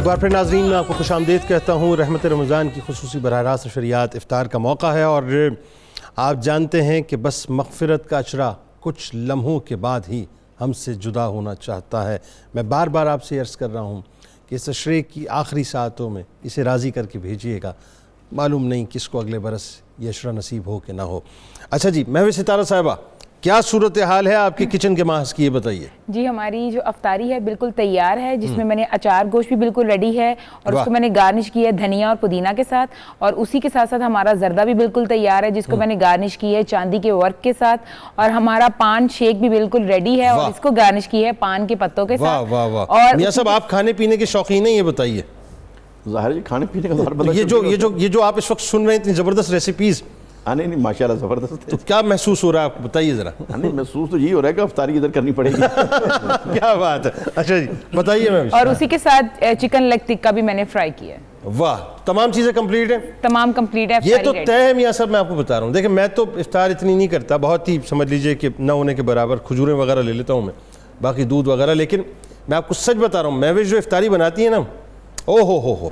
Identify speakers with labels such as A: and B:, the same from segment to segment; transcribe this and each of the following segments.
A: بار پھر ناظرین میں آپ کو خوش آمدید کہتا ہوں۔ رحمت رمضان کی خصوصی براہ راست نشریات افطار کا موقع ہے، اور آپ جانتے ہیں کہ بس مغفرت کا اچرا کچھ لمحوں کے بعد ہی ہم سے جدا ہونا چاہتا ہے۔ میں بار بار آپ سے عرض کر رہا ہوں کہ اس عشرے کی آخری ساعتوں میں اسے راضی کر کے بھیجیے گا، معلوم نہیں کس کو اگلے برس یہ عشرہ نصیب ہو کہ نہ ہو۔ اچھا جی، محو ستارہ صاحبہ، کیا صورتحال ہے آپ کے کچن کے محض کی، یہ بتائیے۔
B: جی، ہماری جو افطاری ہے بالکل تیار ہے، جس میں نے اچار گوشت بھی بالکل ریڈی ہے، اور اس کو میں نے گارنش کی ہے دھنیا اور پودینہ کے ساتھ، اور اسی کے ساتھ ساتھ ہمارا زردہ بھی بالکل تیار ہے، جس کو میں نے گارنش کی ہے چاندی کے ورک کے ساتھ، اور ہمارا پان شیک بھی بالکل ریڈی ہے، اور اس کو گارنش کی ہے پان کے پتوں کے ساتھ۔
A: اور میاں صاحب، آپ کھانے پینے کے شوقین ہیں، یہ بتائیے۔
C: ظاہر ہے کھانے پینے کا
A: یہ جو آپ اس وقت سن رہے ہیں اتنی زبردست ریسیپیز،
C: نہیں ماشاءاللہ زبردست ہے۔
A: تو کیا محسوس ہو رہا ہے آپ کو، بتائیے ذرا۔
C: نہیں، محسوس تو یہی ہو رہا ہے کہ افطاری ادھر کرنی پڑے گی۔
A: کیا بات ہے، اچھا جی بتائیے۔ میں
B: اور اسی کے ساتھ چکن لیگ ٹکا بھی میں نے فرائی کیا ہے۔
A: واہ، تمام چیزیں کمپلیٹ ہیں؟
B: تمام کمپلیٹ ہے،
A: یہ تو طے ہے میاں صاحب۔ میں آپ کو بتا رہا ہوں، دیکھیں میں تو افطار اتنی نہیں کرتا، بہت ہی سمجھ لیجئے کہ نہ ہونے کے برابر کھجوریں وغیرہ لے لیتا ہوں میں، باقی دودھ وغیرہ، لیکن میں آپ کو سچ بتا رہا ہوں، محوش جو افطاری بناتی ہے نا، او ہو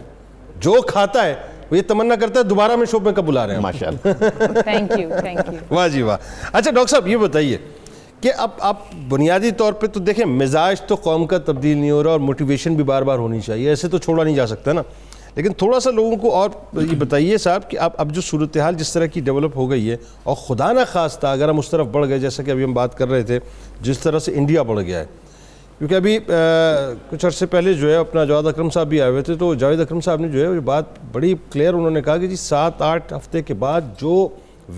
A: جو کھاتا ہے وہ یہ تمنا کرتا ہے دوبارہ میں شوپ میں کب بلا رہے ہیں
C: ماشاءاللہ۔
B: Thank you.
A: واہ جی واہ۔ اچھا ڈاکٹر صاحب، یہ بتائیے کہ اب آپ بنیادی طور پہ تو دیکھیں، مزاج تو قوم کا تبدیل نہیں ہو رہا، اور موٹیویشن بھی بار بار ہونی چاہیے، ایسے تو چھوڑا نہیں جا سکتا نا، لیکن تھوڑا سا لوگوں کو اور یہ بتائیے صاحب کہ اب جو صورتحال جس طرح کی ڈیولپ ہو گئی ہے، اور خدا نہ خواستہ اگر ہم اس طرف بڑھ گئے، جیسا کہ ابھی ہم بات کر رہے تھے جس طرح سے انڈیا بڑھ گیا ہے، کیونکہ ابھی کچھ عرصے پہلے جو ہے اپنا جاوید اکرم صاحب بھی آئے ہوئے تھے، تو جاوید اکرم صاحب نے جو ہے وہ بات بڑی کلیئر انہوں نے کہا کہ جی 7-8 ہفتے کے بعد جو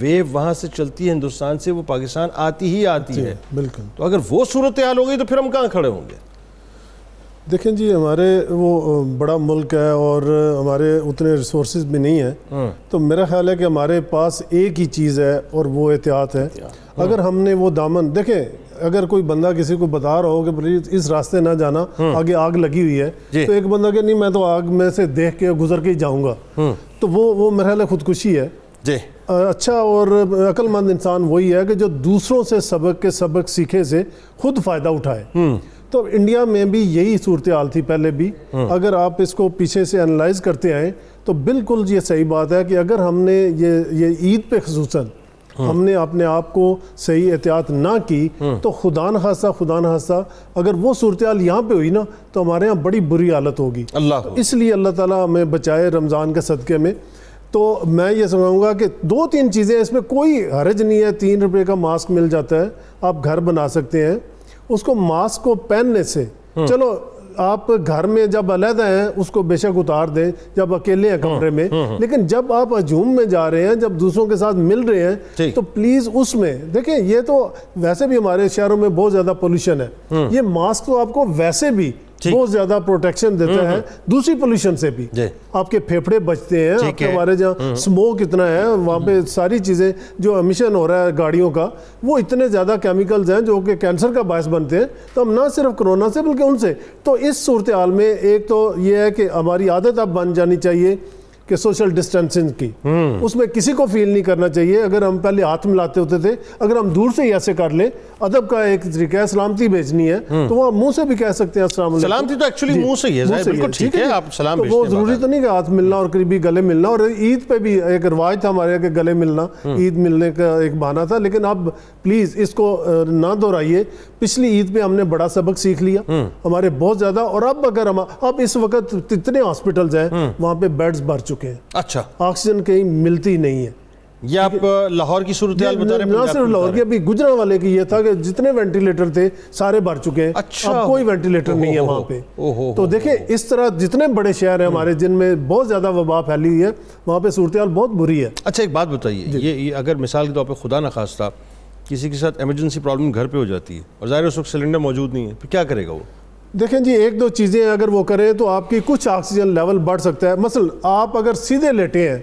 A: ویو وہاں سے چلتی ہے ہندوستان سے، وہ پاکستان آتی ہی آتی ہے۔
D: بالکل۔
A: تو اگر وہ صورتحال ہو گئی تو پھر ہم کہاں کھڑے ہوں گے؟
D: دیکھیں جی، ہمارے وہ بڑا ملک ہے اور ہمارے اتنے ریسورسز بھی نہیں ہیں، تو میرا خیال ہے کہ ہمارے پاس ایک ہی چیز ہے اور وہ احتیاط ہے۔ اگر ہم نے وہ دامن، دیکھیں اگر کوئی بندہ کسی کو بتا رہا ہو کہ پلیز اس راستے نہ جانا، آگے آگ لگی ہوئی ہے، تو ایک بندہ کہ نہیں میں تو آگ میں سے دیکھ کے گزر کے ہی جاؤں گا، تو وہ میرا خیال ہے خودکشی ہے۔
A: جی،
D: اچھا اور عقل مند انسان وہی ہے کہ جو دوسروں سے سبق سیکھے سے خود فائدہ اٹھائے۔ تو انڈیا میں بھی یہی صورتحال تھی پہلے بھی، اگر آپ اس کو پیچھے سے انالائز کرتے آئیں تو بالکل یہ صحیح بات ہے کہ اگر ہم نے یہ عید پہ خصوصاً ہم نے اپنے آپ کو صحیح احتیاط نہ کی تو خدا نخواستہ اگر وہ صورتحال یہاں پہ ہوئی نا تو ہمارے یہاں بڑی بری حالت ہوگی۔ اس لیے اللہ تعالیٰ ہمیں بچائے رمضان کے صدقے میں۔ تو میں یہ سمجھوں گا کہ 2-3 چیزیں، اس میں کوئی حرج نہیں ہے۔ 3 روپے کا ماسک مل جاتا ہے، آپ گھر بنا سکتے ہیں اس کو۔ ماسک کو پہننے سے چلو آپ گھر میں جب علیحدہ ہیں اس کو بے شک اتار دیں جب اکیلے ہیں کمرے میں، لیکن جب آپ ہجوم میں جا رہے ہیں، جب دوسروں کے ساتھ مل رہے ہیں، تو پلیز اس میں دیکھیں، یہ تو ویسے بھی ہمارے شہروں میں بہت زیادہ پولوشن ہے، یہ ماسک تو آپ کو ویسے بھی بہت زیادہ پروٹیکشن دیتا ہے دوسری پولوشن سے بھی، آپ کے پھیپھڑے بچتے ہیں، آپ کے ہمارے جہاں سموک اتنا ہے وہاں پہ ساری چیزیں جو امیشن ہو رہا ہے گاڑیوں کا، وہ اتنے زیادہ کیمیکلز ہیں جو کہ کینسر کا باعث بنتے ہیں۔ تو ہم نہ صرف کرونا سے بلکہ ان سے، تو اس صورتحال میں ایک تو یہ ہے کہ ہماری عادت اب بن جانی چاہیے کہ سوشل ڈسٹینسنگ کی، اس میں کسی کو فیل نہیں کرنا چاہیے۔ اگر ہم پہلے ہاتھ ملاتے ہوتے تھے، اگر ہم دور سے ہی ایسے کر لیں، ادب کا ایک طریقہ ہے، سلامتی بھیجنی ہے تو وہ منہ سے بھی کہہ سکتے ہیں السلام علیکم۔
A: سلامتی تو ایکچولی منہ سے ہی ہے، بالکل ٹھیک ہے، آپ سلام بھیجتے ہیں،
D: وہ ضروری تو نہیں کہ ہاتھ ملنا اور قریبی گلے ملنا۔ اور عید پہ بھی ایک رواج تھا ہمارے کہ گلے ملنا عید ملنے کا ایک بہانہ تھا، لیکن اب پلیز اس کو نہ دہرائیے۔ پچھلی عید پہ ہم نے بڑا سبق سیکھ لیا ہمارے بہت زیادہ، اور اب اگر اب اس وقت اتنے ہاسپٹلز ہیں وہاں پہ بیڈز بھر چکے ہیں، اچھا آکسیجن کہیں ملتی نہیں ہے۔
A: یہ آپ لاہور کی صورتحال بتا رہے ہیں؟
D: نہ صرف لاہور کی، ابھی گجرانوالے کی یہ تھا کہ جتنے وینٹیلیٹر تھے سارے بھر چکے ہیں، اب کوئی وینٹیلیٹر نہیں ہے وہاں پہ۔ تو دیکھیں اس طرح جتنے بڑے شہر ہیں ہمارے جن میں بہت زیادہ وبا پھیلی ہوئی ہے، وہاں پہ صورتحال بہت بری ہے۔
A: اچھا ایک بات بتائیے، یہ اگر مثال کے طور پہ خدا نہ خواستہ کسی کے ساتھ ایمرجنسی پرابلم گھر پہ ہو جاتی ہے اور ظاہر اس وقت سلنڈر موجود نہیں ہے، پھر کیا کرے گا وہ؟
D: دیکھیں جی، 1-2 چیزیں اگر وہ کریں تو آپ کی کچھ آکسیجن لیول بڑھ سکتا ہے۔ مثلا آپ اگر سیدھے لیٹے ہیں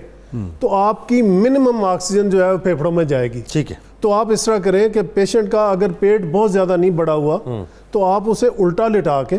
D: تو آپ کی منیمم آکسیجن جو ہے پھیپھڑوں میں جائے گی، ٹھیک ہے؟ تو آپ اس طرح کریں کہ پیشنٹ کا اگر پیٹ بہت زیادہ نہیں بڑا ہوا تو آپ اسے الٹا لٹا کے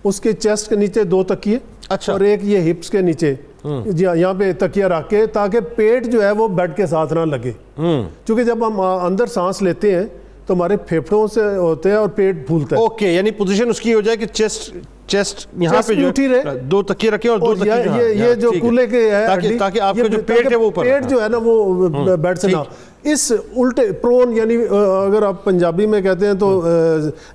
D: اس کے چیسٹ کے نیچے 2 تکیے اور ایک یہ ہپس کے نیچے یہاں پہ تکیہ رکھ کے، تاکہ پیٹ جو ہے وہ بیڈ کے ساتھ نہ لگے، چونکہ جب ہم اندر سانس لیتے ہیں تو ہمارے پھیپھڑوں سے ہوتے ہیں اور پیٹ پھولتا ہے۔
A: اوکے، یعنی پوزیشن اس کی ہو جائے کہ چیسٹ چیسٹ یہاں پہ جو
D: اٹھی رہے،
A: 2 تکیے رکھیں اور 2 تکیے
D: یہ جو کولے کے ہے
A: تاکہ آپ کا جو پیٹ ہے وہ اوپر،
D: پیٹ جو ہے نا وہ بیڈ سے نہ، اس الٹے پرون، یعنی اگر آپ پنجابی میں کہتے ہیں تو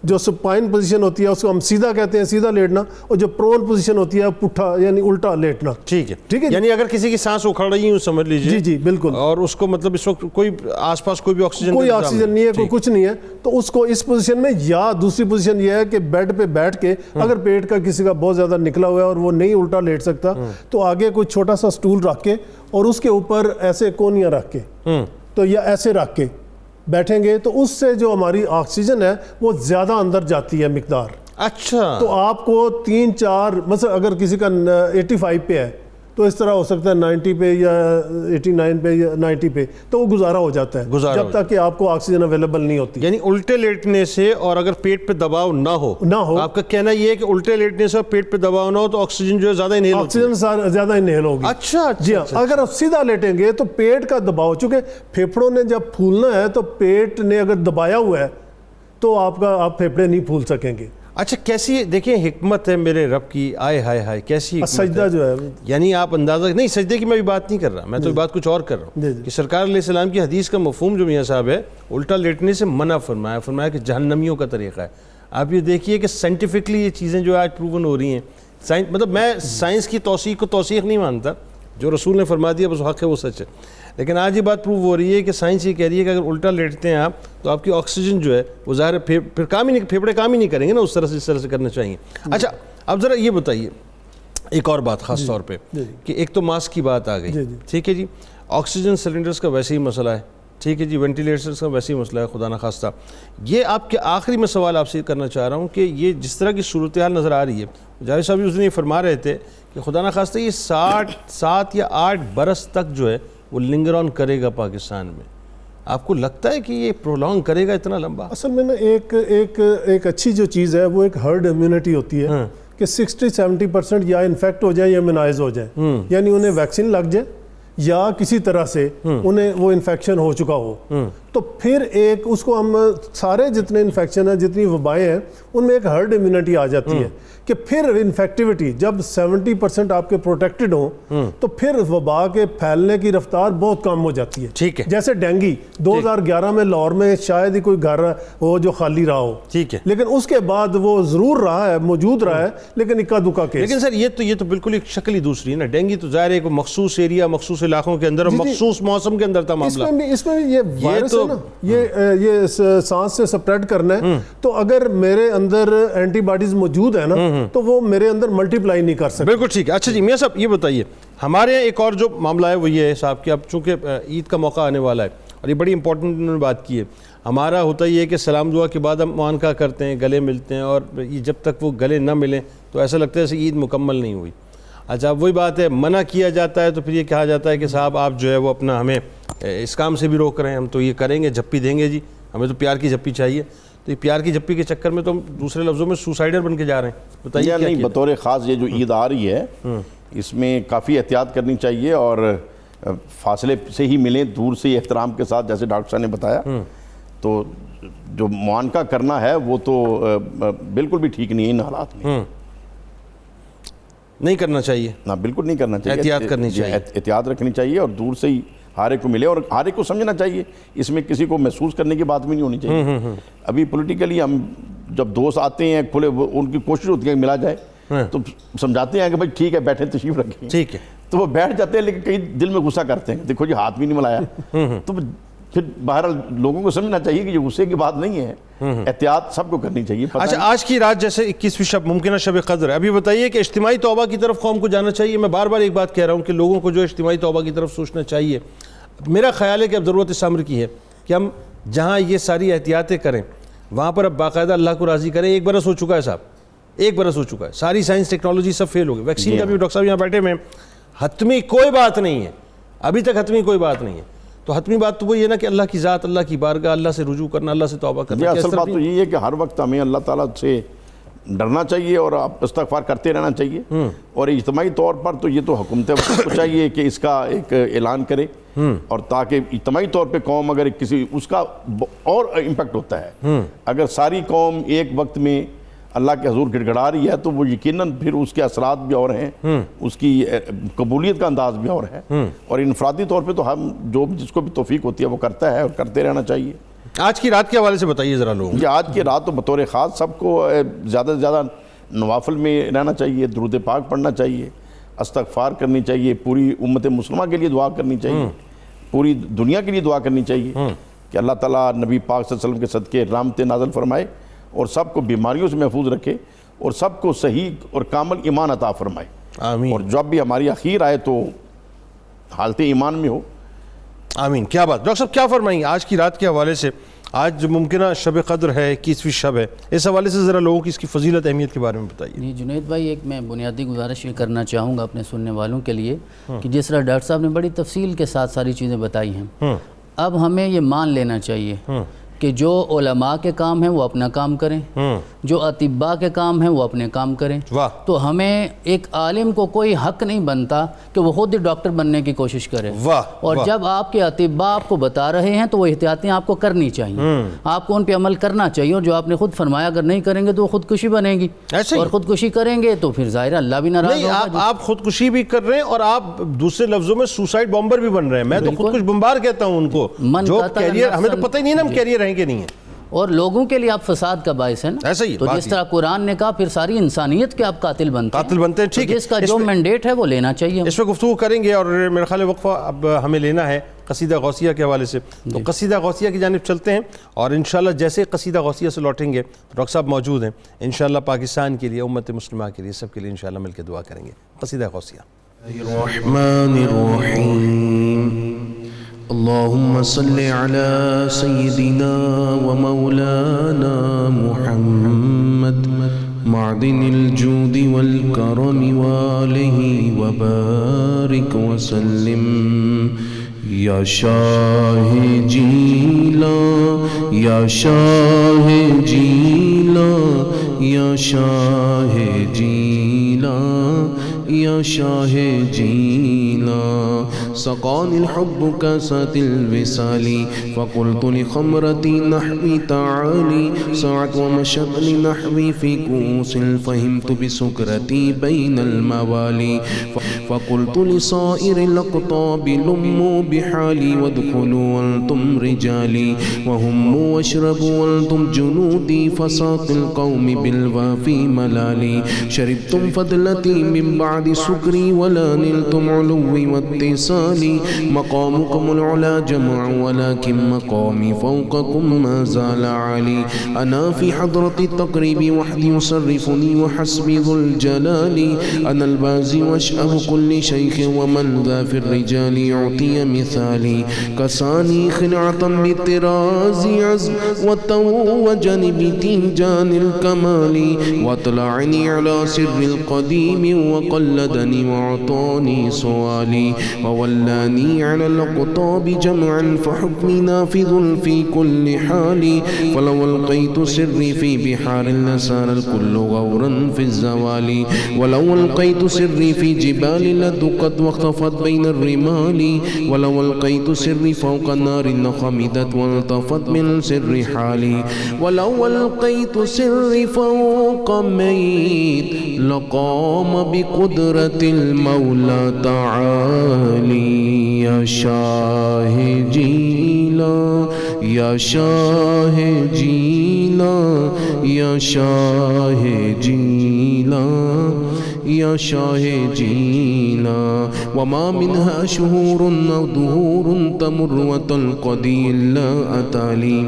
D: جو سپائن پوزیشن ہوتی ہے اس کو ہم سیدھا کہتے ہیں، سیدھا لیٹنا، اور جو پرون پوزیشن ہوتی ہے پٹھا یعنی الٹا لیٹنا.
A: ٹھیک ہے، یعنی اگر کسی کی سانس اکھڑ رہی ہے سمجھ لیجیے،
D: جی بالکل،
A: اور اس کو مطلب اس وقت کوئی آس پاس کوئی بھی آکسیجن
D: نہیں ہے، کوئی کچھ نہیں ہے، تو اس کو اس پوزیشن میں، یا دوسری پوزیشن یہ ہے کہ بیڈ پہ بیٹھ کے اگر پیٹ کا کسی کا بہت زیادہ نکلا ہوا ہے اور وہ نہیں الٹا لیٹ سکتا تو آگے کوئی چھوٹا سا سٹول رکھ کے اور اس کے اوپر ایسے کونیاں رکھ کے تو یا ایسے رکھ کے بیٹھیں گے تو اس سے جو ہماری آکسیجن ہے وہ زیادہ اندر جاتی ہے مقدار.
A: اچھا،
D: تو آپ کو 3-4 مثلا اگر کسی کا 85 پہ ہے تو اس طرح ہو سکتا ہے 90 پہ یا 89 پہ یا 90 پہ، تو وہ گزارا ہو جاتا ہے جب تک کہ آپ کو آکسیجن اویلیبل نہیں ہوتی.
A: یعنی الٹے لیٹنے سے اور اگر پیٹ پہ دباؤ نہ ہو، آپ کا کہنا یہ ہے کہ الٹے لیٹنے سے اور پیٹ پہ دباؤ نہ ہو تو آکسیجن جو ہے زیادہ انہیل ہوتی ہے،
D: آکسیجن زیادہ انہیل ہوگی.
A: اچھا
D: جی ہاں، اگر آپ سیدھا لیٹیں گے تو پیٹ کا دباؤ، چونکہ پھیپھڑوں نے جب پھولنا ہے تو پیٹ نے اگر دبایا ہوا ہے تو آپ پھیپھڑے نہیں پھول سکیں گے.
A: اچھا، کیسی دیکھیں حکمت ہے میرے رب کی، آئے ہائے ہائے کیسی حکمت ہے.
D: سجدہ جو ہے،
A: یعنی آپ اندازہ نہیں، سجدے کی میں بھی بات نہیں کر رہا، میں تو بات کچھ اور کر رہا ہوں کہ سرکار علیہ السلام کی حدیث کا مفہوم جو میاں صاحب ہے الٹا لیٹنے سے منع فرمایا کہ جہنمیوں کا طریقہ ہے. آپ یہ دیکھیے کہ سائنٹیفکلی یہ چیزیں جو آج پروون ہو رہی ہیں، مطلب میں سائنس کی توثیق کو توثیق نہیں مانتا، جو رسول نے فرما دیا بس حق ہے وہ سچ ہے، لیکن آج یہ بات پروو ہو رہی ہے کہ سائنس یہ کہہ رہی ہے کہ اگر الٹا لیٹتے ہیں آپ تو آپ کی آکسیجن جو ہے وہ ظاہر ہے پھر کام ہی نہیں، پھیپھڑے کام ہی نہیں کریں گے نا اس طرح سے جس طرح سے کرنا چاہیے. اچھا، اب ذرا یہ بتائیے ایک اور بات خاص طور پہ کہ ایک تو ماسک کی بات آ گئی، ٹھیک ہے جی، آکسیجن سلنڈرز کا ویسے ہی مسئلہ ہے، ٹھیک ہے جی، وینٹیلیٹرز کا ویسے ہی مسئلہ ہے خدا نخواستہ. یہ آپ کے آخری میں سوال آپ سے کرنا چاہ رہا ہوں کہ یہ جس طرح کی صورتحال نظر آ رہی ہے، جاوید صاحب اس دن یہ فرما رہے تھے کہ خدا نخواستہ یہ 7 یا 8 برس تک جو ہے وہ لنگر آن کرے گا پاکستان میں. آپ کو لگتا ہے کہ یہ پرولونگ کرے گا اتنا لمبا؟
D: اصل میں نا ایک اچھی جو چیز ہے وہ ایک ہرڈ امیونٹی ہوتی ہے کہ 60-70% یا انفیکٹ ہو جائے یا امیونائز ہو جائے، یعنی انہیں ویکسین لگ جائے یا کسی طرح سے انہیں وہ انفیکشن ہو چکا ہو، تو پھر ایک اس کو ہم سارے جتنے انفیکشن ہیں، جتنی وبائیں ہیں، ان میں ایک ہرڈ امیونٹی آ جاتی ہے کہ پھر انفیکٹیوٹی جب 70% آپ کے پروٹیکٹڈ ہوں تو پھر وبا کے پھیلنے کی رفتار بہت کم ہو جاتی ہے.
A: ٹھیک ہے،
D: جیسے ڈینگی 2011 میں لاہور میں شاید ہی کوئی گھر ہو جو خالی رہا ہو،
A: ٹھیک ہے،
D: لیکن اس کے بعد وہ ضرور رہا ہے، موجود رہا ہے، لیکن اکا دکا کیس.
A: لیکن سر یہ تو بالکل ایک شکل ہی دوسری ہے نا. ڈینگی تو ظاہر ہے ایک مخصوص ایریا، مخصوص علاقوں کے اندر اور مخصوص موسم کے اندر تھا معاملہ.
D: اس میں بھی یہ وائرس ہے نا، یہ سانس سے سپریڈ کرنا ہے، تو اگر میرے اندر اینٹی باڈیز موجود ہیں نا تو وہ میرے اندر ملٹی پلائی نہیں کر سکتے.
A: بالکل ٹھیک ہے. اچھا جی میاں صاحب یہ بتائیے، ہمارے یہاں ایک اور جو معاملہ ہے وہ یہ ہے صاحب کہ اب چونکہ عید کا موقع آنے والا ہے اور یہ بڑی امپورٹنٹ انہوں نے بات کی ہے. ہمارا ہوتا یہ ہے کہ سلام دعا کے بعد ہم معانقہ کرتے ہیں، گلے ملتے ہیں، اور جب تک وہ گلے نہ ملیں تو ایسا لگتا ہے جیسے عید مکمل نہیں ہوئی. اچھا وہی بات ہے، منع کیا جاتا ہے تو پھر یہ کہا جاتا ہے کہ صاحب آپ جو ہے وہ اپنا ہمیں اس کام سے بھی روک رہے ہیں، ہم تو یہ کریں گے، جھپی دیں گے جی، ہمیں تو پیار کی جھپی چاہیے. تو یہ پیار کی جھپی کے چکر میں تو ہم دوسرے لفظوں میں سوسائڈر بن کے جا رہے ہیں. بتائیے.
C: نہیں، بطور خاص یہ جو عید آ رہی ہے اس میں کافی احتیاط کرنی چاہیے اور فاصلے سے ہی ملیں، دور سے ہی احترام کے ساتھ، جیسے ڈاکٹر صاحب نے بتایا. تو جو معانقہ کرنا ہے وہ تو بالکل بھی ٹھیک نہیں ہے ان حالات میں.
A: نہیں کرنا چاہیے،
C: نہ بالکل نہیں کرنا چاہیے،
A: احتیاط کرنی چاہیے،
C: احتیاط رکھنی چاہیے اور دور سے ہی ہر ایک کو ملے اور ہر ایک کو سمجھنا چاہیے. اس میں کسی کو محسوس کرنے کی بات بھی نہیں ہونی چاہیے. ابھی پولیٹیکلی ہم جب دوست آتے ہیں کھلے، ان کی کوشش ہوتی ہے کہ ملا جائے، تو سمجھاتے ہیں کہ بھائی ٹھیک ہے بیٹھے تشریف رکھیں،
A: ٹھیک ہے،
C: تو وہ بیٹھ جاتے ہیں لیکن کئی دل میں غصہ کرتے ہیں، دیکھو جی ہاتھ بھی نہیں ملایا. تو پھر بہرحال لوگوں کو سمجھنا چاہیے کہ یہ غصے کی بات نہیں ہے، احتیاط سب کو کرنی چاہیے.
A: اچھا آج کی رات جیسے 21ویں شب ممکنہ شب قدر ہے، ابھی بتائیے کہ اجتماعی توبہ کی طرف قوم کو جانا چاہیے. میں بار بار ایک بات کہہ رہا ہوں کہ لوگوں کو جو اجتماعی توبہ کی طرف سوچنا چاہیے. میرا خیال ہے کہ اب ضرورت اس امر کی ہے کہ ہم جہاں یہ ساری احتیاطیں کریں وہاں پر اب باقاعدہ اللہ کو راضی کریں. 1 برس ہو چکا ہے صاحب، 1 برس ہو چکا ہے، ساری سائنس ٹیکنالوجی سب فیل ہو گئی. ویکسین کا بھی ڈاکٹر صاحب یہاں بیٹھے میں حتمی کوئی بات نہیں ہے، ابھی تک حتمی کوئی بات نہیں ہے. تو حتمی بات تو وہی ہے نا کہ اللہ کی ذات، اللہ کی بارگاہ، اللہ سے رجوع کرنا، اللہ سے توبہ کرنا.
C: اصل بات تو یہی ہے کہ ہر وقت ہمیں اللہ تعالیٰ سے ڈرنا چاہیے اور استغفار کرتے رہنا چاہیے. اور اجتماعی طور پر تو یہ تو حکومت کو چاہیے کہ اس کا ایک اعلان کرے، اور تاکہ اجتماعی طور پہ قوم اگر کسی اس کا اور امپیکٹ ہوتا ہے. اگر ساری قوم ایک وقت میں اللہ کے حضور گڑ گڑا رہی ہے تو وہ یقیناً پھر اس کے اثرات بھی اور ہیں، اس کی قبولیت کا انداز بھی اور ہے، اور انفرادی طور پہ تو ہم جس کو بھی توفیق ہوتی ہے وہ کرتا ہے اور کرتے رہنا چاہیے۔
A: آج کی رات کے حوالے سے بتائیے ذرا لوگوں
C: یہ آج کی رات تو بطور خاص سب کو زیادہ سے زیادہ نوافل میں رہنا چاہیے، درود پاک پڑھنا چاہیے، استغفار کرنی چاہیے، پوری امت مسلمہ کے لیے دعا کرنی چاہیے، پوری دنیا کے لیے دعا کرنی چاہیے کہ اللہ تعالیٰ نبی پاک صلی اللہ علیہ وسلم کے صدقے رحمتیں نازل فرمائے اور سب کو بیماریوں سے محفوظ رکھے اور سب کو صحیح اور کامل ایمان عطا فرمائے،
A: آمین
C: اور جب بھی ہماری اخیر آئے تو حالت ایمان میں ہو۔
A: آمین۔ کیا بات ڈاکٹر صاحب، کیا فرمائیں آج کی رات کے حوالے سے؟ آج جو ممکنہ شب قدر ہے، 21ویں شب ہے، اس حوالے سے ذرا لوگوں کی اس کی فضیلت اہمیت کے بارے میں بتائیے۔
E: جی جنید بھائی، ایک میں بنیادی گزارش یہ کرنا چاہوں گا اپنے سننے والوں کے لیے کہ جس طرح ڈاکٹر صاحب نے بڑی تفصیل کے ساتھ ساری چیزیں بتائی ہیں، اب ہمیں یہ مان لینا چاہیے کہ جو علماء کے کام ہیں وہ اپنا کام کریں، جو اطباء کے کام ہیں وہ اپنے کام کریں۔
A: واہ۔
E: تو ہمیں ایک عالم کو کوئی حق نہیں بنتا کہ وہ خود ہی ڈاکٹر بننے کی کوشش کرے،
A: واہ،
E: اور
A: واہ۔
E: جب آپ کے اطباء آپ کو بتا رہے ہیں تو وہ احتیاطیں آپ کو کرنی چاہیے، آپ کو ان پہ عمل کرنا چاہیے، اور جو آپ نے خود فرمایا اگر نہیں کریں گے تو وہ خودکشی بنے گی،
A: ایسے ہی؟
E: اور خودکشی کریں گے تو پھر ظاہر اللہ بھی ناراض
A: نہیں،
E: ہوگا۔
A: آپ خودکشی بھی کر رہے ہیں اور آپ دوسرے لفظوں میں سوسائڈ بمبر بھی بن رہے ہیں۔ میں تو خودکش بمبار کہتا ہوں ان کو،
E: من
A: جو
E: قتل
A: کیریئر ہمیں تو
E: نفساً،
A: پتہ ہی نہیں نا ہم کیریئر ہیں کہ نہیں ہیں۔
E: اور لوگوں کے لیے آپ فساد کا باعث ہے نا،
A: ایسا ہی
E: تو
A: بات
E: جس
A: ہی۔
E: طرح قرآن نے کہا پھر ساری انسانیت کے آپ قاتل بنتے
A: ہیں، ٹھیک ہے۔
E: جس کا جو مینڈیٹ ہے وہ لینا چاہیے۔
A: اس پہ گفتگو کریں گے، اور میرے خیال ہے وقفہ اب ہمیں لینا ہے قصیدہ غوثیہ کے حوالے سے، تو قصیدہ غوثیہ کی جانب چلتے ہیں، اور انشاءاللہ جیسے قصیدہ غوثیہ سے لوٹیں گے ڈاکٹر صاحب موجود ہیں، انشاءاللہ پاکستان کے لیے، امت مسلمہ کے لیے، سب کے لیے انشاءاللہ مل کے دعا کریں گے۔ قصیدہ غوثیہ۔
F: الرحمن الرحیم اللهم صل على سيدنا ومولانا محمد معدن الجود والكرم وآله وبارك وسلم یا شاہ جیلا یا شاہ جیلا یا شاہ جیلا یا شاہ جیلا سقاني الحب كاسات الوصال فقلت لخمرتي نحوي تعالي سعت ومشت لنحوي في كؤوس فهمت بسكرتي بين الموالي فقلت لصائر الأقطاب لموا بحالي وادخلوا وانتم رجالي وهموا واشربوا وانتم جنودي فساق القوم بالوافي ملالي شربتم فضلتي من بعد سكري ولا نلتم علوي واتصالي مقامكم العلا جمع ولكن مقامي فوقكم ما زال عالي أنا في حضرة التقريب وحدي يصرفني وحسبي ذو الجلال أنا البازي واشأب كل شيخ ومن ذا في الرجال يعطي مثالي كساني خنعة بالطراز عزم وتوجني بتنجان الكمال واطلعني على سر القديم وقلدني وعطاني سؤالي وولاني على الأقطاب جمعا فحكمي نافذ في كل حال فلو ألقيت سري في بحار لسار الكل غورا في الزوال ولو ألقيت سري في جبال لدقت واختفت بين الرمال ولو ألقيت سري فوق النار لخمدت والتفت من سر حالي ولو ألقيت سري فوق ميت لقام بقدرة المولى تعالي يا شاہ جیلا یا شاہ جیلا یا شاہ جیلا یا شاہ جیلا وما منها شهور أو دهور تمر وتنقضي إلا أتالي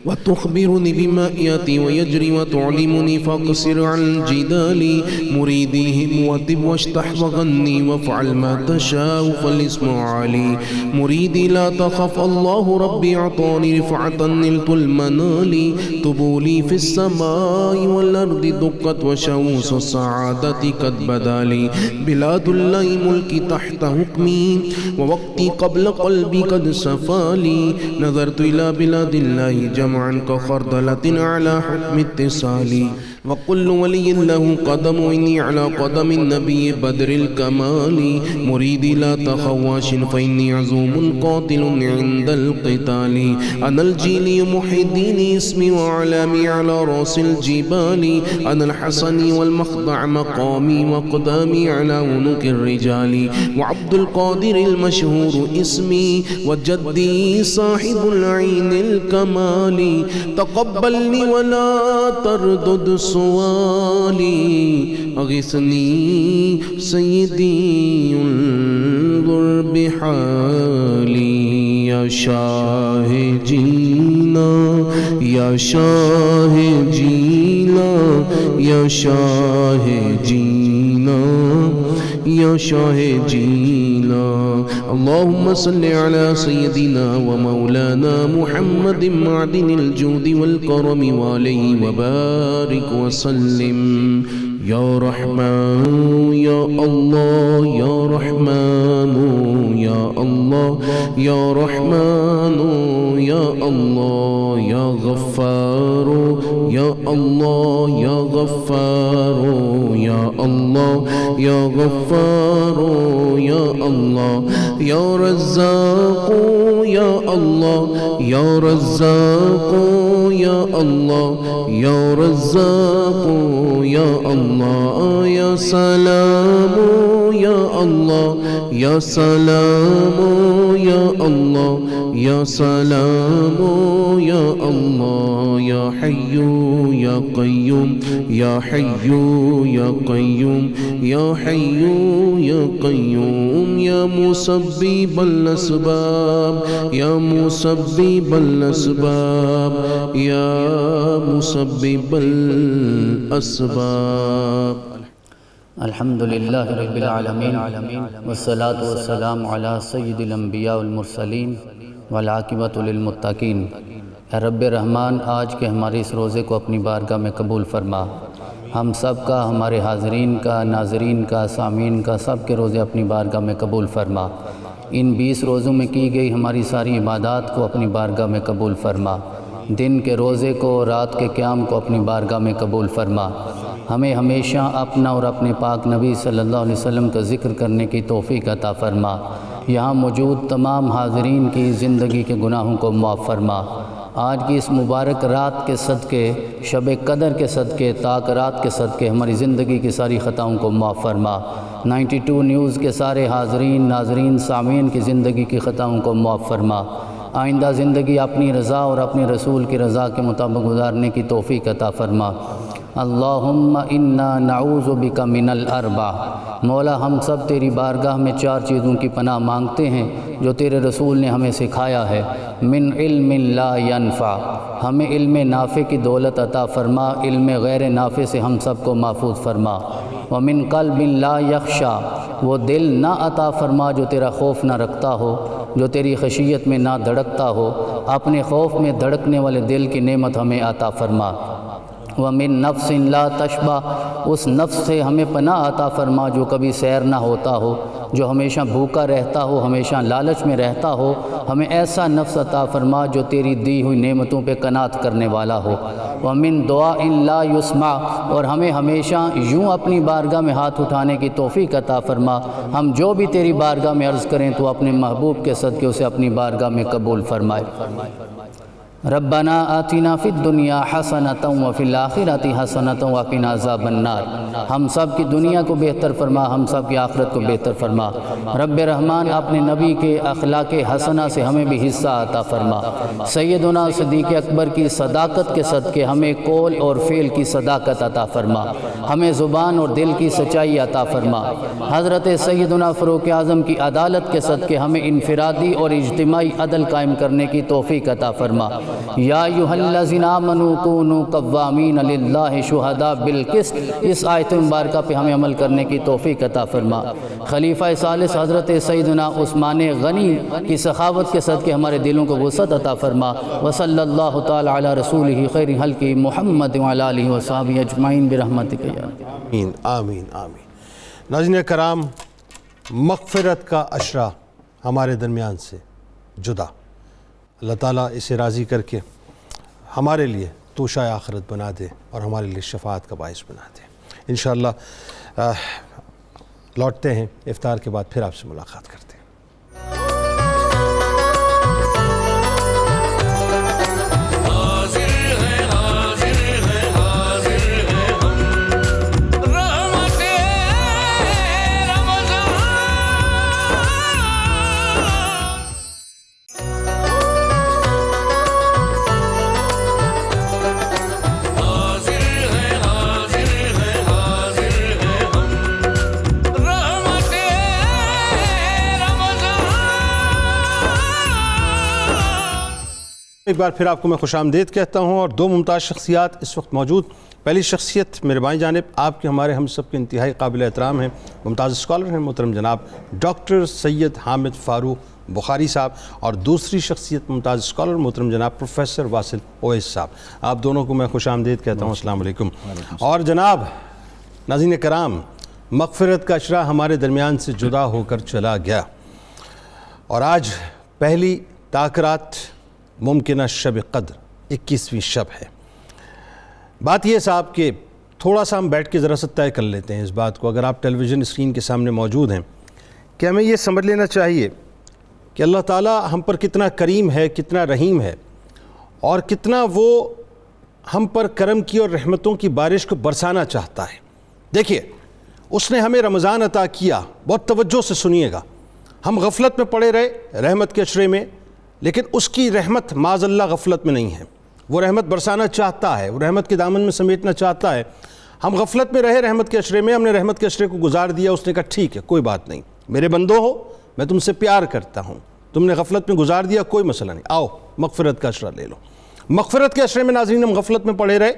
F: وتخبرني بما يأتي ويجري وتعلمني فاقصر عن جدالي مريديهم وطب واشتح وغني وافعل ما تشاء فالاسم عالي مريدي لا تخف الله ربي أعطاني رفعة نلت المنال طبولي في السماء والأرض دقت وشوس السعادة قد بدالي بلاد الله ملكي تحت حكمي ووقتي قبل قلبي قد سفالي نظرت إلى بلاد الله جمع جمع عنك خردلة على حكم اتصالي وكل ولي له قدم إني على قدم النبي بدر الكمال مريدي لا تخواش فإني عزوم قاتل عند القتال أنا الجيلي محي الدين اسمي وعلامي على رأس الجبال أنا الحسن والمخضع مقامي وقدامي على عنق الرجال وعبد القادر المشهور اسمي وجدي صاحب العين الكمال تقبلني ولا تردد سؤالي أغثني سيدي انظر بحالي يا شاه جينا يا شاه جينا يا شاه جينا يا شاه جينا اللهم صل على سيدنا ومولانا محمد معدن الجود والكرم وعليه وبارك وسلم يا رحمن يا الله يا رحمن يا الله يا رحمن يا الله يا غفار يا الله يا غفار يا الله يا غفار يا الله يا رزاق يا الله يا رزاق يا الله يا رزاق يا الله يا سلام يا الله يا سلام يا الله يا سلام يا الله يا حي يا قيوم يا حي يا قيوم يا حي يا قيوم يا مسبب الأسباب يا مسبب الأسباب يا مسبب الأسباب
E: الحمد للہ رب العالمین والصلاة والسلام علی سید الانبیاء والمرسلین والعاقبۃ للمتقین۔ اے رب رحمان، آج کے ہمارے اس روزے کو اپنی بارگاہ میں قبول فرما۔ ہم سب کا، ہمارے حاضرین کا، ناظرین کا، سامعین کا، سب کے روزے اپنی بارگاہ میں قبول فرما۔ ان 20 روزوں میں کی گئی ہماری ساری عبادات کو اپنی بارگاہ میں قبول فرما۔ دن کے روزے کو، رات کے قیام کو اپنی بارگاہ میں قبول فرما۔ ہمیں ہمیشہ اپنا اور اپنے پاک نبی صلی اللہ علیہ وسلم کا ذکر کرنے کی توفیق عطا فرما۔ یہاں موجود تمام حاضرین کی زندگی کے گناہوں کو معاف فرما۔ آج کی اس مبارک رات کے صدقے، شب قدر کے صدقے، تاک رات کے صدقے ہماری زندگی کی ساری خطاؤں کو معاف فرما۔ 92 نیوز کے سارے حاضرین، ناظرین، سامعین کی زندگی کی خطاؤں کو معاف فرما۔ آئندہ زندگی اپنی رضا اور اپنے رسول کی رضا کے مطابق گزارنے کی توفیق عطا فرما۔ اللہم انا نعوذ بک من الاربع، مولا ہم سب تیری بارگاہ میں 4 چیزوں کی پناہ مانگتے ہیں جو تیرے رسول نے ہمیں سکھایا ہے۔ من علم لا ينفع، ہمیں علم نافع کی دولت عطا فرما، علم غیر نافع سے ہم سب کو محفوظ فرما۔ ومن قلب لا يخشع، وہ دل نہ عطا فرما جو تیرا خوف نہ رکھتا ہو، جو تیری خشیت میں نہ دھڑکتا ہو، اپنے خوف میں دھڑکنے والے دل کی نعمت ہمیں عطا فرما۔ ومن نفس لا تشبع، اس نفس سے ہمیں پناہ عطا فرما جو کبھی سیر نہ ہوتا ہو، جو ہمیشہ بھوکا رہتا ہو، ہمیشہ لالچ میں رہتا ہو۔ ہمیں ایسا نفس عطا فرما جو تیری دی ہوئی نعمتوں پہ قناعت کرنے والا ہو۔ ومن دعاء لا يسمع، اور ہمیں ہمیشہ یوں اپنی بارگاہ میں ہاتھ اٹھانے کی توفیق عطا فرما، ہم جو بھی تیری بارگاہ میں عرض کریں تو اپنے محبوب کے صدقے اسے اپنی بارگاہ میں قبول فرمائے۔ ربنا آتنا فی الدنیا حسنۃ وفی الآخرۃ حسنۃ وقنا عذاب النار، ہم سب کی دنیا کو بہتر فرما، ہم سب کی آخرت کو بہتر فرما۔ رب رحمان، اپنے نبی کے اخلاق حسنہ سے ہمیں بھی حصہ عطا فرما۔ سیدنا صدیق اکبر کی صداقت کے صدقے ہمیں قول اور فعل کی صداقت عطا فرما، ہمیں زبان اور دل کی سچائی عطا فرما۔ حضرت سیدنا فاروق اعظم کی عدالت کے صدقے ہمیں انفرادی اور اجتماعی عدل قائم کرنے کی توفیق عطا فرما۔ یا ایھا الذین آمنوا کونوا قوامین للہ شہداء بالقسط، اس آیت مبارکہ پہ ہمیں عمل کرنے کی توفیق عطا فرما۔ خلیفہ ثالث حضرت سیدنا عثمان غنی کی سخاوت کے صدقے ہمارے دلوں کو وسعت عطا فرما۔ وصلی اللہ تعالی علی رسولہ خیر خلقہ محمد وعلی آلہ وصحبہ اجمعین برحمتک یا
A: آمین آمین آمین۔ ناظرین کرام، مغفرت کا عشرہ ہمارے درمیان سے جدا، اللہ تعالیٰ اسے راضی کر کے ہمارے لیے توشہ آخرت بنا دے اور ہمارے لیے شفاعت کا باعث بنا دے. انشاءاللہ لوٹتے ہیں افطار کے بعد، پھر آپ سے ملاقات کرتے ہیں. ایک بار پھر آپ کو میں خوش آمدید کہتا ہوں، اور دو ممتاز شخصیات اس وقت موجود. پہلی شخصیت میرے بائیں جانب آپ کے ہمارے ہم سب کے انتہائی قابل احترام ہیں، ممتاز اسکالر ہیں، محترم جناب ڈاکٹر سید حامد فاروق بخاری صاحب، اور دوسری شخصیت ممتاز اسکالر محترم جناب پروفیسر واصل اویس صاحب. آپ دونوں کو میں خوش آمدید کہتا ہوں. السلام علیکم. اور جناب ناظرین کرام، مغفرت کا عشرہ ہمارے درمیان سے جدا ہو کر چلا گیا، اور آج پہلی تاکرات ممکنہ شب قدر 21ویں شب ہے. بات یہ صاحب کہ تھوڑا سا ہم بیٹھ کے ذرا سا طے کر لیتے ہیں اس بات کو، اگر آپ ٹیلی ویژن اسکرین کے سامنے موجود ہیں، کہ ہمیں یہ سمجھ لینا چاہیے کہ اللہ تعالیٰ ہم پر کتنا کریم ہے، کتنا رحیم ہے، اور کتنا وہ ہم پر کرم کی اور رحمتوں کی بارش کو برسانا چاہتا ہے. دیکھیے، اس نے ہمیں رمضان عطا کیا، بہت توجہ سے سنیے گا. ہم غفلت میں پڑے رہے رحمت کے عشرے میں، لیکن اس کی رحمت معاذ اللہ غفلت میں نہیں ہے. وہ رحمت برسانا چاہتا ہے، وہ رحمت کے دامن میں سمیٹنا چاہتا ہے. ہم غفلت میں رہے رحمت کے عشرے میں، ہم نے رحمت کے عشرے کو گزار دیا. اس نے کہا ٹھیک ہے، کوئی بات نہیں، میرے بندو ہو، میں تم سے پیار کرتا ہوں، تم نے غفلت میں گزار دیا، کوئی مسئلہ نہیں، آؤ مغفرت کا عشرہ لے لو. مغفرت کے عشرے میں ناظرین ہم غفلت میں پڑے رہے.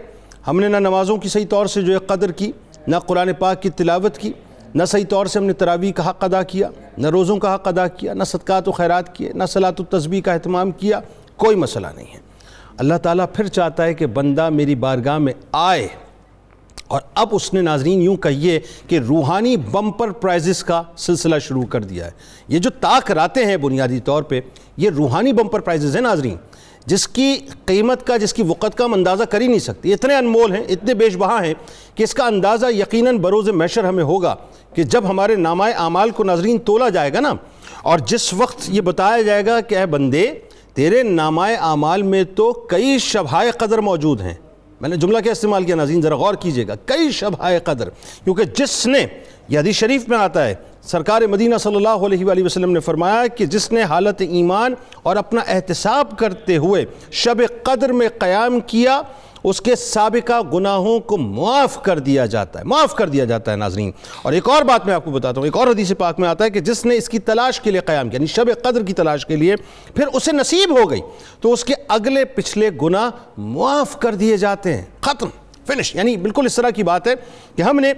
A: ہم نے نہ نمازوں کی صحیح طور سے جو ہے قدر کی، نہ قرآن پاک کی تلاوت کی، نہ صحیح طور سے ہم نے تراویح کا حق ادا کیا، نہ روزوں کا حق ادا کیا، نہ صدقات و خیرات کیے، نہ صلاۃ و تسبیح کا اہتمام کیا. کوئی مسئلہ نہیں ہے. اللہ تعالیٰ پھر چاہتا ہے کہ بندہ میری بارگاہ میں آئے، اور اب اس نے ناظرین یوں کہیے کہ روحانی بمپر پرائزز کا سلسلہ شروع کر دیا ہے. یہ جو تاکراتیں ہیں بنیادی طور پہ یہ روحانی بمپر پرائزز ہیں ناظرین، جس کی قیمت کا، جس کی وقت کا ہم اندازہ کر ہی نہیں سکتے. اتنے انمول ہیں، اتنے بیش بہا ہیں کہ اس کا اندازہ یقیناً بروز محشر ہمیں ہوگا کہ جب ہمارے نامہ اعمال کو ناظرین تولا جائے گا نا، اور جس وقت یہ بتایا جائے گا کہ اے بندے تیرے نامہ اعمال میں تو کئی شبہائے قدر موجود ہیں. میں نے جملہ کیا استعمال کیا ناظرین، ذرا غور کیجئے گا، کئی شبہائے قدر. کیونکہ جس نے، یہ حدیث شریف میں آتا ہے، سرکار مدینہ صلی اللہ علیہ وآلہ وسلم نے فرمایا کہ جس نے حالت ایمان اور اپنا احتساب کرتے ہوئے شب قدر میں قیام کیا، اس کے سابقہ گناہوں کو معاف کر دیا جاتا ہے، معاف کر دیا جاتا ہے ناظرین. اور ایک اور بات میں آپ کو بتاتا ہوں، ایک اور حدیث پاک میں آتا ہے کہ جس نے اس کی تلاش کے لیے قیام کیا، یعنی شب قدر کی تلاش کے لیے، پھر اسے نصیب ہو گئی تو اس کے اگلے پچھلے گناہ معاف کر دیے جاتے ہیں. ختم، فنش. یعنی بالکل اس طرح کی بات ہے کہ ہم نے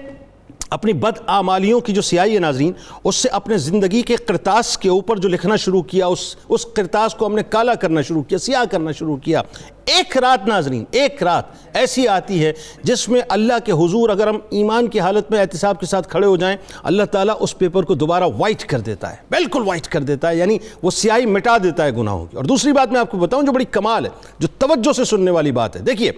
A: اپنی بد اعمالیوں کی جو سیاہی ہے ناظرین، اس سے اپنے زندگی کے کرتاس کے اوپر جو لکھنا شروع کیا، اس کرتاس کو ہم نے کالا کرنا شروع کیا، سیاہ کرنا شروع کیا. ایک رات ناظرین، ایک رات ایسی آتی ہے جس میں اللہ کے حضور اگر ہم ایمان کی حالت میں احتساب کے ساتھ کھڑے ہو جائیں، اللہ تعالیٰ اس پیپر کو دوبارہ وائٹ کر دیتا ہے، بالکل وائٹ کر دیتا ہے، یعنی وہ سیاہی مٹا دیتا ہے گناہوں کی. اور دوسری بات میں آپ کو بتاؤں جو بڑی کمال ہے، جو توجہ سے سننے والی بات ہے. دیکھیے،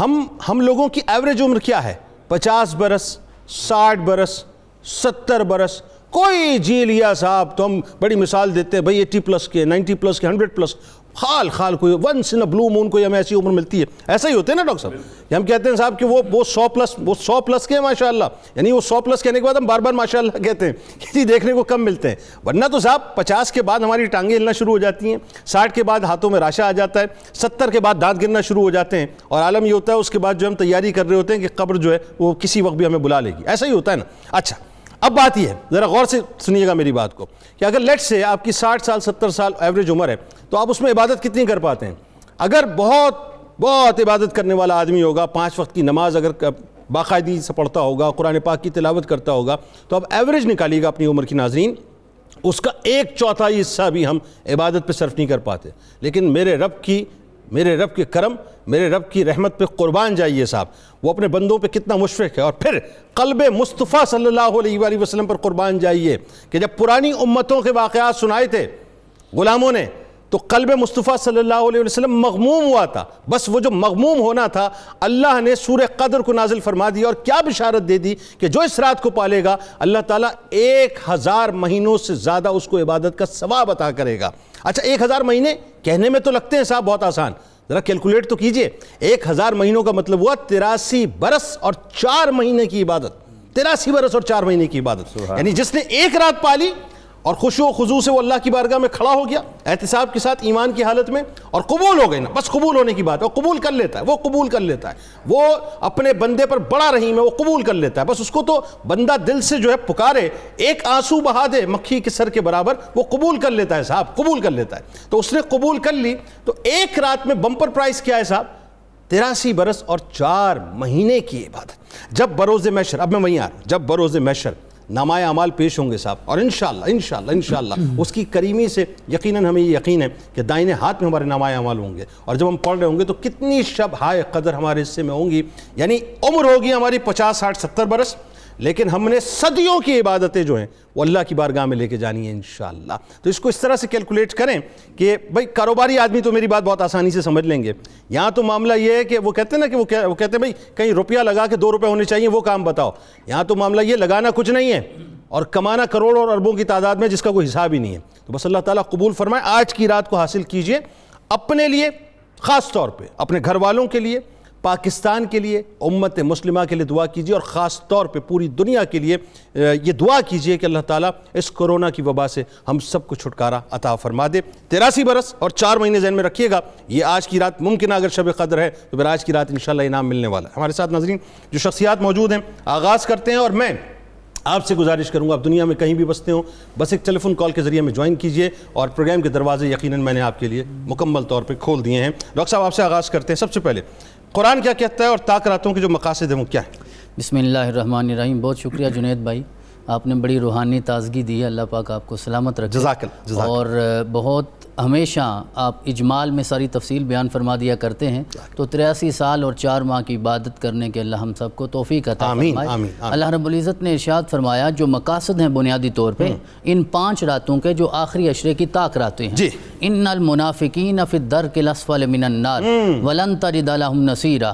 A: ہم لوگوں کی ایوریج عمر کیا ہے؟ 50 برس، 60 برس، 70 برس. کوئی جی لیا صاحب تو ہم بڑی مثال دیتے ہیں، بھئی 80 پلس کے، 90 پلس کے، 100 پلس. خال کوئی ونس ان بلو مون کوئی ہمیں ایسی عمر ملتی ہے. ایسا ہی ہوتے ہیں نا ڈاکٹر صاحب، ہم کہتے ہیں صاحب کہ وہ 100 پلس کے ماشاءاللہ، یعنی وہ 100 پلس کہنے کے بعد ہم بار بار ماشاءاللہ کہتے ہیں کہ جی دیکھنے کو کم ملتے ہیں. ورنہ تو صاحب 50 کے بعد ہماری ٹانگیں ہلنا شروع ہو جاتی ہیں، 60 کے بعد ہاتھوں میں راشا آ جاتا ہے، 70 کے بعد دانت گرنا شروع ہو جاتے ہیں، اور عالم یہ ہوتا ہے اس کے بعد جو ہم تیاری کر رہے ہوتے ہیں کہ قبر جو ہے وہ کسی وقت بھی ہمیں بلا لے گی. ایسا ہی ہوتا ہے نا. اچھا، اب بات یہ ہے، ذرا غور سے سنیے گا میری بات کو، کہ اگر لیٹ سے آپ کی 60 سال 70 سال ایوریج عمر ہے تو آپ اس میں عبادت کتنی کر پاتے ہیں؟ اگر بہت عبادت کرنے والا آدمی ہوگا، 5 وقت کی نماز اگر باقاعدگی سے پڑھتا ہوگا، قرآن پاک کی تلاوت کرتا ہوگا، تو اب ایوریج نکالیے گا اپنی عمر کی ناظرین، اس کا 1/4 حصہ بھی ہم عبادت پہ صرف نہیں کر پاتے. لیکن میرے رب کے کرم، میرے رب کی رحمت پہ قربان جائیے صاحب، وہ اپنے بندوں پہ کتنا مشفق ہے. اور پھر قلب مصطفیٰ صلی اللہ علیہ وآلہ وسلم پر قربان جائیے کہ جب پرانی امتوں کے واقعات سنائے تھے غلاموں نے، تو قلب مصطفیٰ صلی اللہ علیہ وسلم مغموم ہوا تھا، بس وہ جو مغموم ہونا تھا اللہ نے سورہ قدر کو نازل فرما دیا اور کیا بشارت دے دی کہ جو اس رات کو پالے گا اللہ تعالیٰ 1000 مہینوں سے زیادہ اس کو عبادت کا ثواب عطا کرے گا۔ اچھا 1000 مہینے کہنے میں تو لگتے ہیں صاحب بہت آسان، ذرا کیلکولیٹ تو کیجئے، 1000 مہینوں کا مطلب ہوا 83 برس اور 4 مہینے کی عبادت، 83 برس اور 4 مہینے کی عبادت، یعنی جس نے ایک رات پالی اور خشوع و خضوع سے وہ اللہ کی بارگاہ میں کھڑا ہو گیا احتساب کے ساتھ ایمان کی حالت میں اور قبول ہو گئے نا، بس قبول ہونے کی بات ہے، وہ قبول کر لیتا ہے، وہ قبول کر لیتا ہے، وہ اپنے بندے پر بڑا رحیم ہے، وہ قبول کر لیتا ہے، بس اس کو تو بندہ دل سے جو ہے پکارے، ایک آنسو بہا دے مکھی کے سر کے برابر، وہ قبول کر لیتا ہے صاحب، قبول کر لیتا ہے۔ تو اس نے قبول کر لی، تو ایک رات میں بمپر پرائز کیا ہے صاحب؟ 83 برس اور 4 مہینے کی عبادت۔ جب بروز محشر، اب میں وہیں آ رہا ہوں، جب بروز محشر نامۂ اعمال پیش ہوں گے صاحب، اور انشاءاللہ اس کی کریمی سے یقیناً ہمیں یہ یقین ہے کہ دائنے ہاتھ میں ہمارے نامۂ اعمال ہوں گے، اور جب ہم پڑھ رہے ہوں گے تو کتنی شب ہائے قدر ہمارے حصے میں ہوں گی، یعنی عمر ہوگی ہماری 50 60 70 برس، لیکن ہم نے صدیوں کی عبادتیں جو ہیں وہ اللہ کی بارگاہ میں لے کے جانی ہیں انشاءاللہ۔ تو اس کو اس طرح سے کیلکولیٹ کریں کہ بھائی کاروباری آدمی تو میری بات بہت آسانی سے سمجھ لیں گے، یہاں تو معاملہ یہ ہے کہ وہ کہتے ہیں نا کہ وہ کہتے ہیں بھائی کہیں روپیہ لگا کے 2 روپے ہونے چاہیے، وہ کام بتاؤ۔ یہاں تو معاملہ یہ لگانا کچھ نہیں ہے اور کمانا کروڑوں اور اربوں کی تعداد میں جس کا کوئی حساب ہی نہیں ہے۔ تو بس اللہ تعالیٰ قبول فرمائے، آج کی رات کو حاصل کیجئے اپنے لیے، خاص طور پہ اپنے گھر والوں کے لیے، پاکستان کے لیے، امت مسلمہ کے لیے دعا کیجئے، اور خاص طور پہ پوری دنیا کے لیے یہ دعا کیجئے کہ اللہ تعالیٰ اس کورونا کی وبا سے ہم سب کو چھٹکارا عطا فرما دے۔ 83 برس اور 4 مہینے ذہن میں رکھیے گا، یہ آج کی رات ممکنہ اگر شب قدر ہے تو پھر آج کی رات انشاءاللہ انعام ملنے والا ہے۔ ہمارے ساتھ ناظرین جو شخصیات موجود ہیں، آغاز کرتے ہیں، اور میں آپ سے گزارش کروں گا آپ دنیا میں کہیں بھی بستے ہوں بس ایک ٹیلی فون کال کے ذریعے میں جوائن کیجئے، اور پروگرام کے دروازے یقیناً میں نے آپ کے لیے مکمل طور پہ کھول دیے ہیں۔ ڈاکٹر صاحب آپ سے آغاز کرتے ہیں، سب سے پہلے قرآن کیا کہتا ہے اور طاق راتوں کے جو مقاصد ہیں وہ کیا ہیں؟
E: بسم اللہ الرحمن الرحیم۔ بہت شکریہ جنید بھائی، آپ نے بڑی روحانی تازگی دی ہے، اللہ پاک آپ کو سلامت رکھے۔
A: جزاک اللہ۔
E: اور بہت ہمیشہ آپ اجمال میں ساری تفصیل بیان فرما دیا کرتے ہیں، تو 83 سال اور 4 ماہ کی عبادت کرنے کے اللہ ہم سب کو توفیق عطا فرمائے۔ اللہ رب العزت نے ارشاد فرمایا جو مقاصد ہیں بنیادی طور پہ ان 5 راتوں کے جو آخری عشرے کی طاق راتیں ہیں، ان المنافقین فی الدرک الاسفل من النار ولن تجد لهم نصیرا،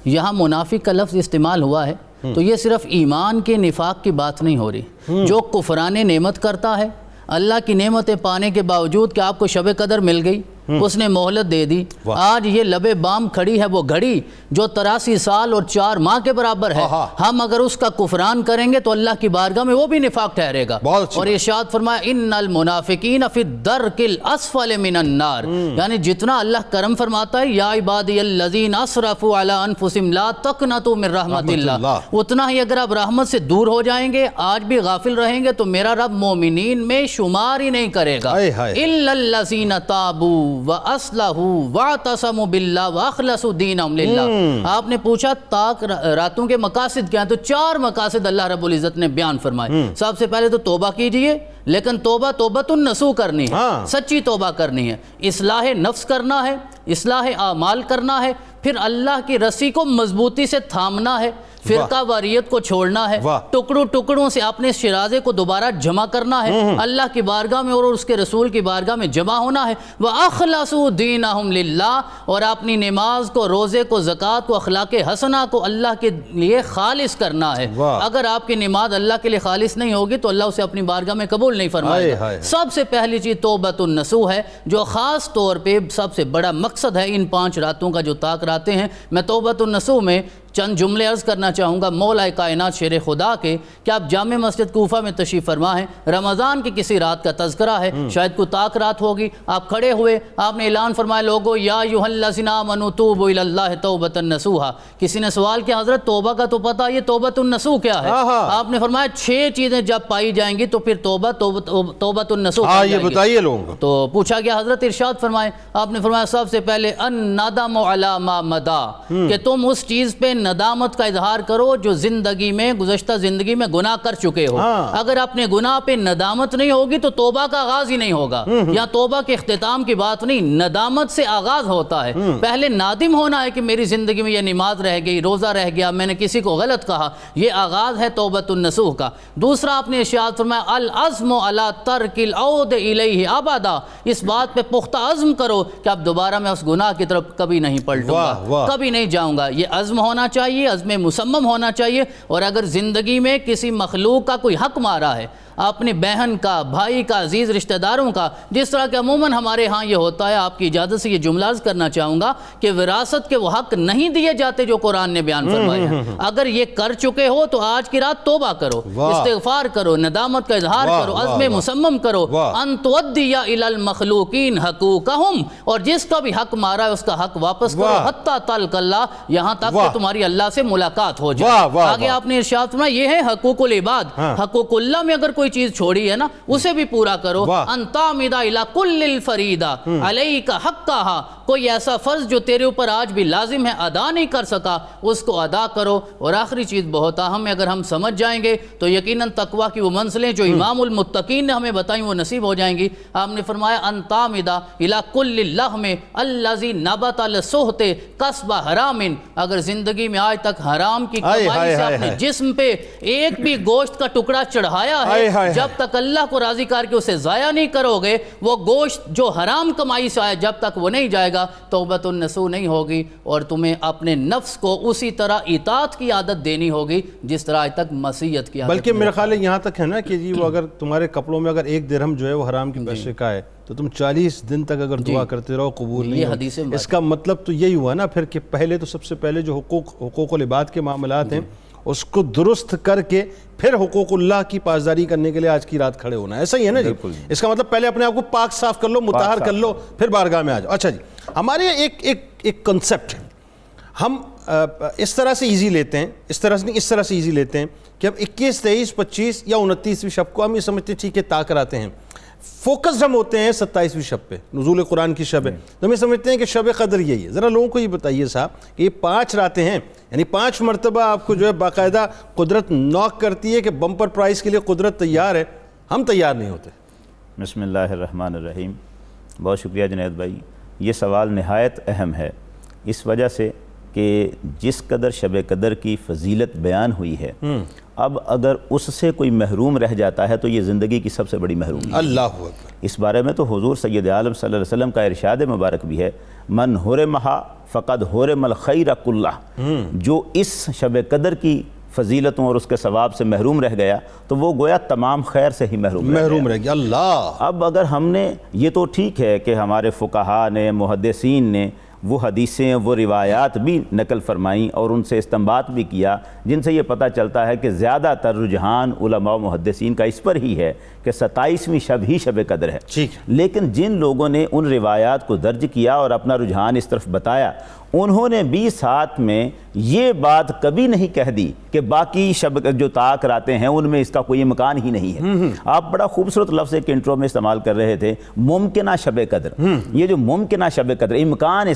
E: یہاں منافق کا لفظ استعمال ہوا ہے تو یہ صرف ایمان کے نفاق کی بات نہیں ہو رہی، جو کفران نعمت کرتا ہے، اللہ کی نعمتیں پانے کے باوجود کہ آپ کو شب قدر مل گئی، اس نے مہلت دے دی، آج یہ لبے بام کھڑی ہے وہ گھڑی جو 83 سال اور 4 ماہ کے برابر ہے، ہم اگر اس کا کفران کریں گے تو اللہ کی بارگاہ میں وہ بھی نفاق ٹھہرے گا۔ اور ارشاد فرمایا ان المنافقین فی الدرک الاسفل من النار، یعنی جتنا اللہ کرم فرماتا ہے یا عبادی الذین اسرفوا علی انفسہم لا تقنطوا من رحمت اللہ، اتنا ہی اگر آپ رحمت سے دور ہو جائیں گے، آج بھی غافل رہیں گے تو میرا رب مومنین میں شمار ہی نہیں کرے گا۔ الا الذین تابوا وَأَصْلَحُوا وَاعْتَصَمُوا بِاللَّهِ وَأَخْلَصُوا دِينَهُمْ لِلَّهِ۔ آپ نے پوچھا طاق راتوں کے مقاصد کیا ہیں، تو 4 مقاصد اللہ رب العزت نے بیان فرمائے۔ سب سے پہلے تو توبہ کیجئے، لیکن توبۃ النصوح کرنی ہے، سچی توبہ کرنی ہے، اصلاح نفس کرنا ہے، اصلاح اعمال کرنا ہے، پھر اللہ کی رسی کو مضبوطی سے تھامنا ہے، فرقہ واریت کو چھوڑنا ہے، ٹکڑوں سے اپنے شرازے کو دوبارہ جمع کرنا ہے، اللہ کی بارگاہ میں اور اس کے رسول کی بارگاہ میں جمع ہونا ہے، وَأَخْلَصُوا دِينَهُمْ لِلَّهِ، اور اپنی نماز کو، روزے کو، زکوٰۃ کو، اخلاق حسنہ کو اللہ کے لیے خالص کرنا ہے۔ اگر آپ کی نماز اللہ کے لیے خالص نہیں ہوگی تو اللہ اسے اپنی بارگاہ میں قبول نہیں فرمائے گا۔ سب سے پہلی چیز توبۃ النصوح ہے، جو خاص طور پہ سب سے بڑا مقصد ہے ان 5 راتوں کا جو طاق راتیں ہیں۔ میں توبۃ النصوح میں چند جملے عرض کرنا چاہوں گا مولا کائنات شیر خدا کے، کہ آپ جامع مسجد کوفہ میں تشریف فرما ہیں، رمضان کی کسی رات کا تذکرہ ہے، شاید کوئی طاق رات ہوگی، آپ کھڑے ہوئے، آپ نے اعلان فرمایا لوگو یا ایھا الذین آمنوا توبوا الی اللہ توبۃ نصوحا۔ کسی نے سوال کیا حضرت توبہ کا تو پتہ، یہ توبۃ النصوح کیا ہے؟ آپ نے فرمایا 6 چیزیں جب پائی جائیں گی تو پھر توبۃ النصوح
A: یہ بتائیے لوگوں کو۔
E: تو پوچھا گیا حضرت ارشاد فرمائے، آپ نے فرمایا سب سے پہلے الندم علی ما مضی، کہ تم اس چیز پہ ندامت کا اظہار کرو جو زندگی میں، گزشتہ زندگی میں گناہ کر چکے ہو۔ اگر اپنے گناہ پہ ندامت نہیں ہوگی تو توبہ کا آغاز ہی نہیں ہوگا، یا توبہ کے اختتام کی بات نہیں، ندامت سے آغاز ہوتا ہے۔ پہلے نادم ہونا ہے کہ میری زندگی میں یہ نماز رہ گئی، روزہ رہ گیا، میں نے کسی کو غلط کہا، یہ آغاز ہے توبۃ النصوح کا۔ دوسرا آپ نے ارشاد فرمایا العزم علی ترک العود الیہ ابدا، اس بات پہ پختہ عزم کرو کہ اب دوبارہ میں اس گناہ کی طرف کبھی نہیں پلٹوں گا، کبھی نہیں جاؤں گا۔ یہ عزم ہونا چاہیے، عزم مصمم ہونا چاہیے۔ اور اگر زندگی میں کسی مخلوق کا کوئی حق مارا ہے، اپنی بہن کا، بھائی کا، عزیز رشتہ داروں کا، جس طرح کہ عموماً ہمارے ہاں یہ ہوتا ہے، آپ کی اجازت سے یہ جملہ عرض کرنا چاہوں گا کہ وراثت کے وہ حق نہیں دیے جاتے جو قرآن نے بیان فرمائے ہیں۔ اگر یہ کر چکے ہو تو آج کی رات توبہ کرو، استغفار کرو، ندامت کا اظہار کرو، عزم مصمم کرو، ان تؤدی الی المخلوقین حقوقہم، اور جس کا بھی حق مارا ہے اس کا حق واپس کرو، حتی تلق اللہ، یہاں تک کہ تمہاری اللہ سے ملاقات ہو جائے۔ آگے آپ نے ارشاد فرمایا یہ ہے حقوق العباد، حقوق اللہ میں اگر کوئی چیز چھوڑی ہے نا اسے بھی پورا کرو۔ ان تعمد الی کل الفریدہ علیک حقہا، کوئی ایسا فرض جو تیرے اوپر آج بھی لازم ہے ادا نہیں کر سکا اس کو ادا کرو۔ اور آخری چیز بہت اہم ہے، اگر ہم سمجھ جائیں گے تو یقیناً تقویٰ کی وہ منزلیں جو امام المتقین نے ہمیں بتائیں وہ نصیب ہو جائیں گی۔ آپ نے فرمایا ان تعمد الی کل اللحم الذی نبت للسحت کسب حرام، اگر زندگی میں آج تک حرام کی کمائی سے اپنے جسم پہ ایک بھی گوشت کا ٹکڑا چڑھایا ہے، جب تک اللہ کو راضی کر کے اسے ضائع نہیں کرو گے، وہ گوشت جو حرام کمائی سے آیا جب تک وہ نہیں جائے گا توبۃ النصوح نہیں ہوگی، اور تمہیں اپنے نفس کو اسی طرح اطاعت کی عادت دینی ہوگی جس طرح آج تک معصیت کی عادت۔
A: بلکہ میرا خیال ہے یہاں تک ہے نا کہ جی وہ اگر تمہارے کپڑوں میں اگر 1 درہم جو ہے وہ حرام کے پیسے کا ہے تو تم 40 دن تک اگر دعا کرتے رہو قبول نہیں ہوگی۔ اس کا مطلب تو یہی ہوا نا پھر کہ پہلے تو سب سے پہلے جو حقوق العباد کے معاملات ہیں اس کو درست کر کے پھر حقوق اللہ کی پاسداری کرنے کے لیے آج کی رات کھڑے ہونا ہے، ایسا ہی ہے نا جی؟ اس کا مطلب پہلے اپنے آپ کو پاک صاف کر لو، مطہر کر لو، پھر بارگاہ میں آ جاؤ۔ اچھا جی، ہمارے ایک کنسپٹ ہے، ہم اس طرح سے ایزی لیتے ہیں، اس طرح سے نہیں، اس طرح سے ایزی لیتے ہیں کہ اب 21، 23، 25 یا 29ویں شب کو ہم یہ سمجھتے ہیں ٹھیک ہے تا کراتے ہیں، فوکس ہم ہوتے ہیں 27ویں شب پہ، نزول قرآن کی شب ہے، تو ہم یہ سمجھتے ہیں کہ شب قدر یہی ہے۔ ذرا لوگوں کو یہ بتائیے صاحب کہ یہ 5 راتیں ہیں، یعنی 5 مرتبہ آپ کو جو ہے باقاعدہ قدرت نوک کرتی ہے کہ بمپر پرائز کے لیے قدرت تیار ہے، ہم تیار نہیں ہوتے۔
G: بسم اللہ الرحمن الرحیم۔ بہت شکریہ جنید بھائی، یہ سوال نہایت اہم ہے اس وجہ سے کہ جس قدر شب قدر کی فضیلت بیان ہوئی ہے، اب اگر اس سے کوئی محروم رہ جاتا ہے تو یہ زندگی کی سب سے بڑی محرومی ہے۔
A: اللہ اکبر۔
G: اس بارے میں تو حضور سید عالم صلی اللہ علیہ وسلم کا ارشاد مبارک بھی ہے، من حرمہا فقد حرم الخیر کلہ، جو اس شب قدر کی فضیلتوں اور اس کے ثواب سے محروم رہ گیا تو وہ گویا تمام خیر سے ہی محروم
A: رہ گیا۔ اللہ،
G: اب اگر ہم نے یہ تو ٹھیک ہے کہ ہمارے فقہاء نے، محدثین نے وہ حدیثیں، وہ روایات بھی نقل فرمائیں اور ان سے استنباط بھی کیا جن سے یہ پتہ چلتا ہے کہ زیادہ تر رجحان علماء و محدثین کا اس پر ہی ہے کہ 27ویں شب ہی شب قدر ہے۔ لیکن جن لوگوں نے ان روایات کو درج کیا اور اپنا رجحان اس طرف بتایا، انہوں نے بھی ساتھ میں یہ بات کبھی نہیں کہہ دی کہ باقی شب جو طاق راتیں ہیں ان میں اس کا کوئی امکان ہی نہیں ہے۔ آپ بڑا خوبصورت لفظ ایک انٹرو میں استعمال کر رہے تھے، ممکنہ شب قدر۔ یہ جو ممکنہ شب قدر، امکان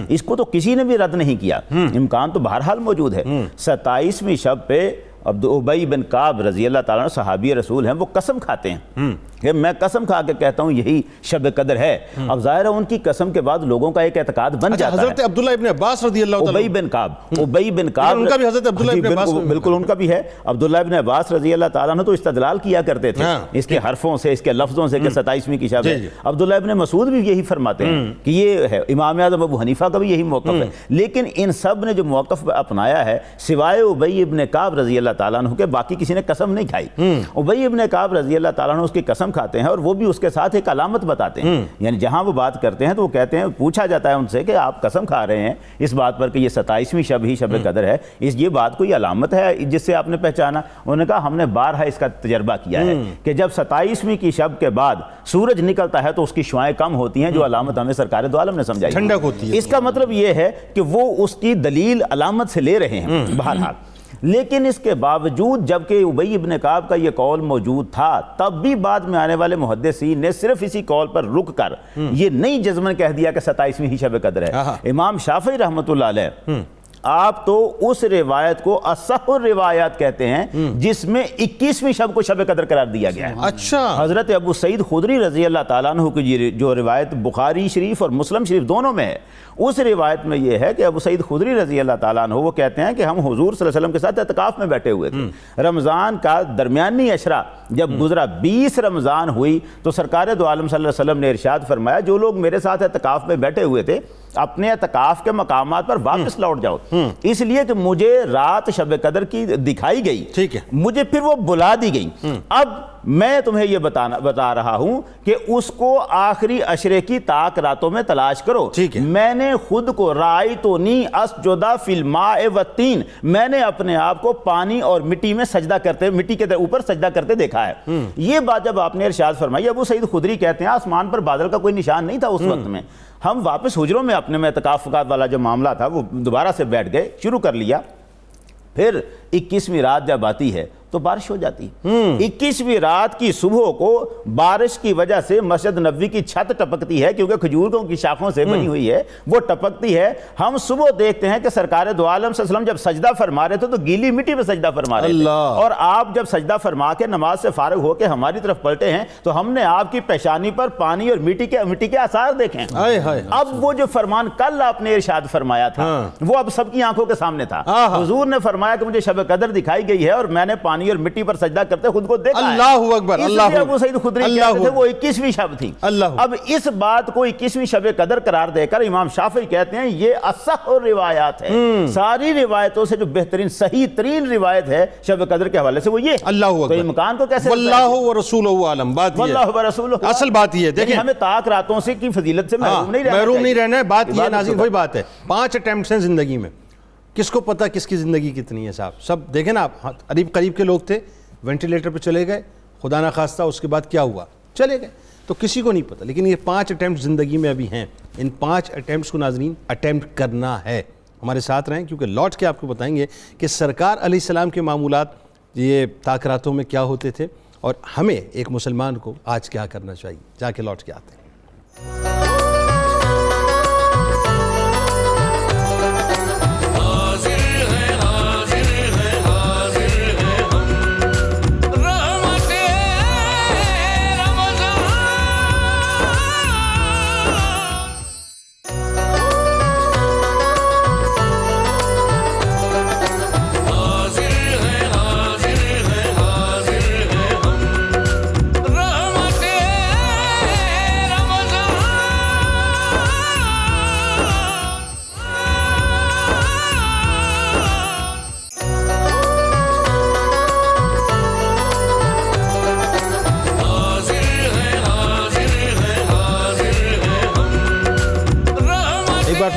G: اس کو تو کسی نے بھی رد نہیں کیا، امکان تو بہرحال موجود ہے۔ 27ویں شب پہ ابی بن کعب رضی اللہ تعالیٰ عنہ صحابی رسول ہیں، وہ قسم کھاتے ہیں کہ میں قسم کھا کے کہتا ہوں یہی شب قدر ہے۔ اب ظاہر ہے ان کی قسم کے بعد لوگوں کا ایک اعتقاد بن جاتا ہے۔
A: حضرت عبداللہ ابن عباس رضی اللہ تعالیٰ،
G: ابی بن کعب
A: ان کا بھی حضرت عبداللہ ابن عباس،
G: بالکل ان کا بھی ہے۔ عبداللہ ابن عباس رضی اللہ تعالیٰ عنہ تو استدلال کیا کرتے تھے اس کے حرفوں سے، اس کے لفظوں سے کہ 27ویں کی شب ہے۔ عبداللہ ابن مسعود بھی یہی فرماتے ہیں کہ یہ ہے۔ امام اعظم ابو حنیفہ کا بھی یہی موقف ہے۔ لیکن ان سب نے جو موقف اپنایا ہے سوائے ابی ابن کعب رضی اللہ تعالیٰ عنہ کے باقی کسی نے قسم نہیں کھائی۔ ابی ابن کعب رضی اللہ تعالیٰ عنہ اس کی قسم کھاتے ہیں اور وہ بھی اس کے ساتھ ایک علامت بتاتے ہیں، یعنی جہاں وہ بات کرتے ہیں تو وہ کہتے ہیں، پوچھا جاتا ہے ان سے کہ آپ قسم کھا رہے ہیں اس بات پر کہ یہ 27ویں شب ہی شب قدر ہے، یہ بات کوئی علامت ہے جس سے آپ نے پہچانا؟ انہوں نے کہا ہم نے بارہا اس کا تجربہ کیا ہے کہ جب 27ویں کی شب کے بعد سورج نکلتا ہے تو اس کی شعاعیں کم ہوتی ہیں، جو علامت ہمیں سرکار دو عالم نے سمجھائی، ٹھنڈک ہوتی ہے۔ اس کا مطلب یہ ہے کہ وہ اس کی دلیل علامت سے لے رہے ہیں بہرحال۔ لیکن اس کے باوجود جبکہ ابی ابن کعب کا یہ قول موجود تھا، تب بھی بعد میں آنے والے محدثین نے صرف اسی قول پر رک کر یہ نہیں جزمن کہہ دیا کہ 27ویں ہی شب قدر ہے۔ امام شافعی رحمۃ اللہ علیہ آپ تو اس روایت کو اصح الروایات کہتے ہیں جس میں 21ویں شب کو شب قدر قرار دیا گیا ہے.
A: اچھا
G: حضرت ابو سعید خدری رضی اللہ تعالیٰ عنہ کی جو روایت بخاری شریف اور مسلم شریف دونوں میں ہے، اس روایت میں یہ ہے کہ ابو سعید خدری رضی اللہ تعالیٰ عنہ وہ کہتے ہیں کہ ہم حضور صلی اللہ علیہ وسلم کے ساتھ اعتکاف میں بیٹھے ہوئے تھے. رمضان کا درمیانی عشرہ جب گزرا 20 رمضان ہوئی تو سرکار دو عالم صلی اللہ علیہ وسلم نے ارشاد فرمایا جو لوگ میرے ساتھ اعتکاف میں بیٹھے ہوئے تھے اپنے اعتکاف کے مقامات پر واپس لوٹ جاؤ، اس لیے کہ مجھے رات شب قدر کی دکھائی گئی،
A: ٹھیک ہے،
G: مجھے پھر وہ بلا دی گئی. اب میں تمہیں یہ بتا رہا ہوں کہ اس کو آخری عشرے کی طاق راتوں میں تلاش کرو.
A: ٹھیک ہے.
G: میں نے خود کو رأیتنی اسجد فی الماء والطین، میں نے اپنے آپ کو پانی اور مٹی میں سجدہ کرتے، مٹی کے اوپر سجدہ کرتے دیکھا ہے. یہ بات جب آپ نے ارشاد فرمائی، ابو سعید خدری کہتے ہیں آسمان پر بادل کا کوئی نشان نہیں تھا اس وقت میں. ہم واپس حجروں میں اپنے میں اعتکاف والا جو معاملہ تھا وہ دوبارہ سے بیٹھ گئے، شروع کر لیا. پھر 21ویں رات جب آتی ہے تو بارش ہو جاتی. 21ویں رات کی صبح کو بارش کی وجہ سے مسجد نبوی کی چھت ٹپکتی ہے، کیونکہ کھجوروں کی شاخوں سے بنی ہوئی ہے، وہ ٹپکتی ہے. ہم صبح دیکھتے ہیں کہ سرکار دو عالم صلی اللہ علیہ وسلم جب سجدہ فرما رہے تھے تو گیلی مٹی پہ سجدہ فرما رہے تھے، اور آپ جب سجدہ فرما کے نماز سے فارغ ہو کے ہماری طرف پلٹے ہیں تو ہم نے آپ کی پیشانی پر پانی اور مٹی کے آثار دیکھے ہیں. اب وہ جو فرمان کل آپ نے ارشاد فرمایا تھا وہ اب سب کی آنکھوں کے سامنے تھا. حضور نے فرمایا کہ مجھے شب قدر دکھائی گئی ہے اور میں نے پانی اور مٹی پر سجدہ کرتے خود کو دیکھا ہے.
A: اللہ اکبر.
G: اللہ ابو سعید خدری کہتے تھے وہ 21ویں شب تھی. اب اس بات کو 21ویں شب قدر قرار دے کر امام شافعی کہتے ہیں یہ اصح روایات ہے. ساری روایتوں سے جو بہترین صحیح ترین روایت ہے شب قدر کے حوالے سے وہ یہ.
A: اللہ اکبر.
G: تو امکان کو کیسے
A: واللہ ورسولہ عالم. بات یہ
G: واللہ ورسولہ
A: اصل بات یہ ہے. دیکھیں
G: ہمیں طاق راتوں سے کی فضیلت سے محروم نہیں
A: رہنا ہے. بات یہ ناظرین وہی بات ہے. 5 اٹیمپٹس ہیں زندگی میں، کس کو پتہ کس کی زندگی کتنی ہے صاحب. سب دیکھیں نا، آپ قریب کے لوگ تھے وینٹیلیٹر پہ چلے گئے، خدا نہ خواستہ اس کے بعد کیا ہوا، چلے گئے، تو کسی کو نہیں پتہ. لیکن یہ 5 اٹیمپٹ زندگی میں ابھی ہیں. ان 5 اٹیمپٹس کو ناظرین اٹیمپٹ کرنا ہے. ہمارے ساتھ رہیں کیونکہ لوٹ کے آپ کو بتائیں گے کہ سرکار علیہ السلام کے معمولات یہ طاق راتوں میں کیا ہوتے تھے اور ہمیں ایک مسلمان کو آج کیا کرنا چاہیے. جا کے لوٹ کے آتے ہیں.